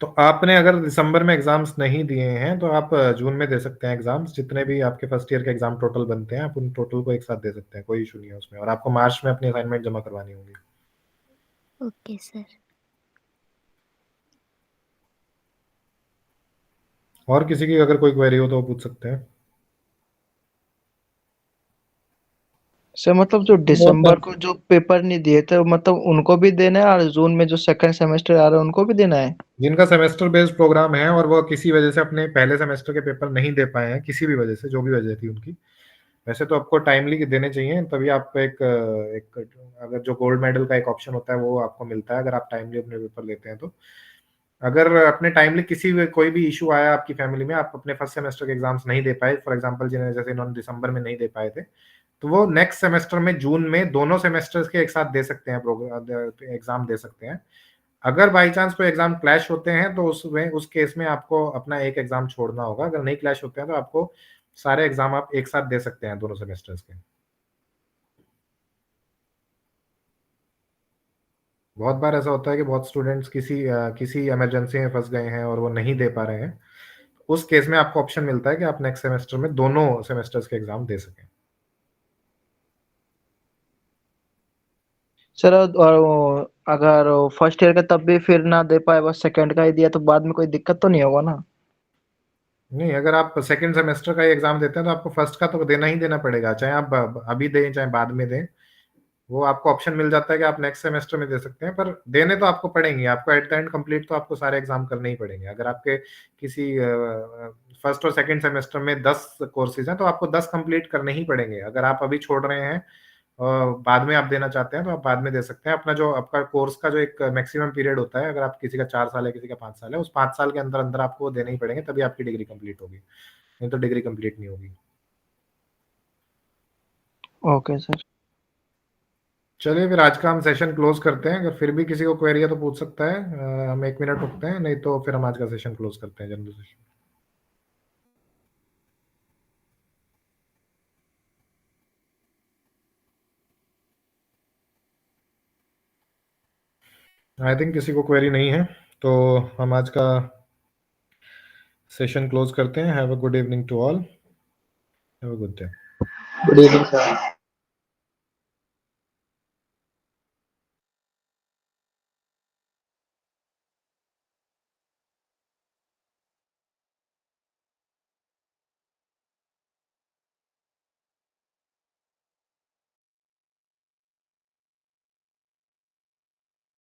तो आपने अगर दिसंबर में एग्जाम्स नहीं दिए हैं तो आप जून में दे सकते हैं एग्जाम्स। जितने भी आपके फर्स्ट ईयर के एग्जाम टोटल बनते हैं, आप उन टोटल को एक साथ दे सकते हैं, कोई इशू नहीं है उसमें। और आपको मार्च में अपनी असाइनमेंट जमा करवानी होगी। Okay sir. और किसी की अगर कोई क्वेरी हो तो वो पूछ सकते हैं। सर मतलब जो दिसंबर को जो पेपर नहीं दिए थे, मतलब उनको भी देना है, और जून में जो सेकंड सेमेस्टर आ रहा है उनको भी देना है? जिनका सेमेस्टर बेस्ड प्रोग्राम है और वो किसी वजह से अपने पहले सेमेस्टर के पेपर नहीं दे पाए हैं, किसी भी वजह से, जो भी वजह थी उनकी, वैसे तो आपको टाइमली देने चाहिए, तभी आपको एक अगर जो गोल्ड मेडल का एक ऑप्शन होता है वो आपको मिलता है अगर आप टाइमली अपने पेपर लेते हैं तो। अगर अपने टाइमली कोई भी इशू आया आपकी फैमिली में, आप अपने फर्स्ट सेमेस्टर के एग्जाम्स नहीं दे पाए, फॉर एग्जांपल जिन्हें जैसे इन्होंने दिसंबर में नहीं दे पाए थे, तो वो नेक्स्ट सेमेस्टर में जून में दोनों सेमेस्टर्स के एक साथ दे सकते हैं, एग्जाम दे सकते हैं। अगर बाई चांस कोई एग्जाम क्लैश होते हैं तो उस केस में आपको अपना एक एग्जाम छोड़ना होगा। अगर नहीं क्लैश होते हैं तो आपको सारे एग्जाम आप एक साथ दे सकते हैं दोनों सेमेस्टर्स के। बहुत बार ऐसा होता है कि बहुत स्टूडेंट्स किसी इमरजेंसी में फंस गए हैं और वो नहीं दे पा रहे हैं, उस केस में आपको ऑप्शन मिलता है कि आप नेक्स्ट सेमेस्टर में दोनों सेमेस्टर्स के एग्जाम दे सकें। सर और अगर फर्स्ट ईयर का तब भी फिर ना दे पाए, बस सेकंड का ही दिया, तो बाद में कोई दिक्कत तो नहीं होगा ना? नहीं, अगर आप सेकंड सेमेस्टर का एग्जाम देते हैं तो आपको फर्स्ट का तो देना ही देना पड़ेगा, चाहे आप अभी दें चाहे बाद में दें। वो आपको ऑप्शन मिल जाता है कि आप नेक्स्ट सेमेस्टर में दे सकते हैं, पर देने तो आपको पड़ेंगे। आपको एट द एंड कंप्लीट तो आपको सारे एग्जाम करने ही पड़ेंगे। अगर आपके किसी फर्स्ट और सेकंड सेमेस्टर में 10 कोर्सेज हैं तो आपको 10 कंप्लीट करने ही पड़ेंगे। अगर आप अभी छोड़ रहे हैं बाद में आप देना चाहते हैं तो आप बाद में दे सकते हैं। अपना जो आपका कोर्स का जो एक मैक्सिमम पीरियड होता है, अगर आप किसी का 4 साल है, किसी का 5 साल है, उस 5 साल के अंदर आपको वो देने ही पड़ेंगे, तभी आपकी डिग्री कंप्लीट होगी, नहीं तो डिग्री कंप्लीट नहीं होगी। Okay sir. चलिए फिर आज का हम सेशन क्लोज करते हैं। अगर फिर भी किसी को क्वेरी है तो पूछ सकता है। हम 1 मिनट रुकते हैं, नहीं तो फिर हम आज का सेशन क्लोज करते हैं, जनरल सेशन। आई थिंक किसी को क्वेरी नहीं है, तो हम आज का सेशन क्लोज करते हैं। Have a good evening to all, have a good day. Good evening sir.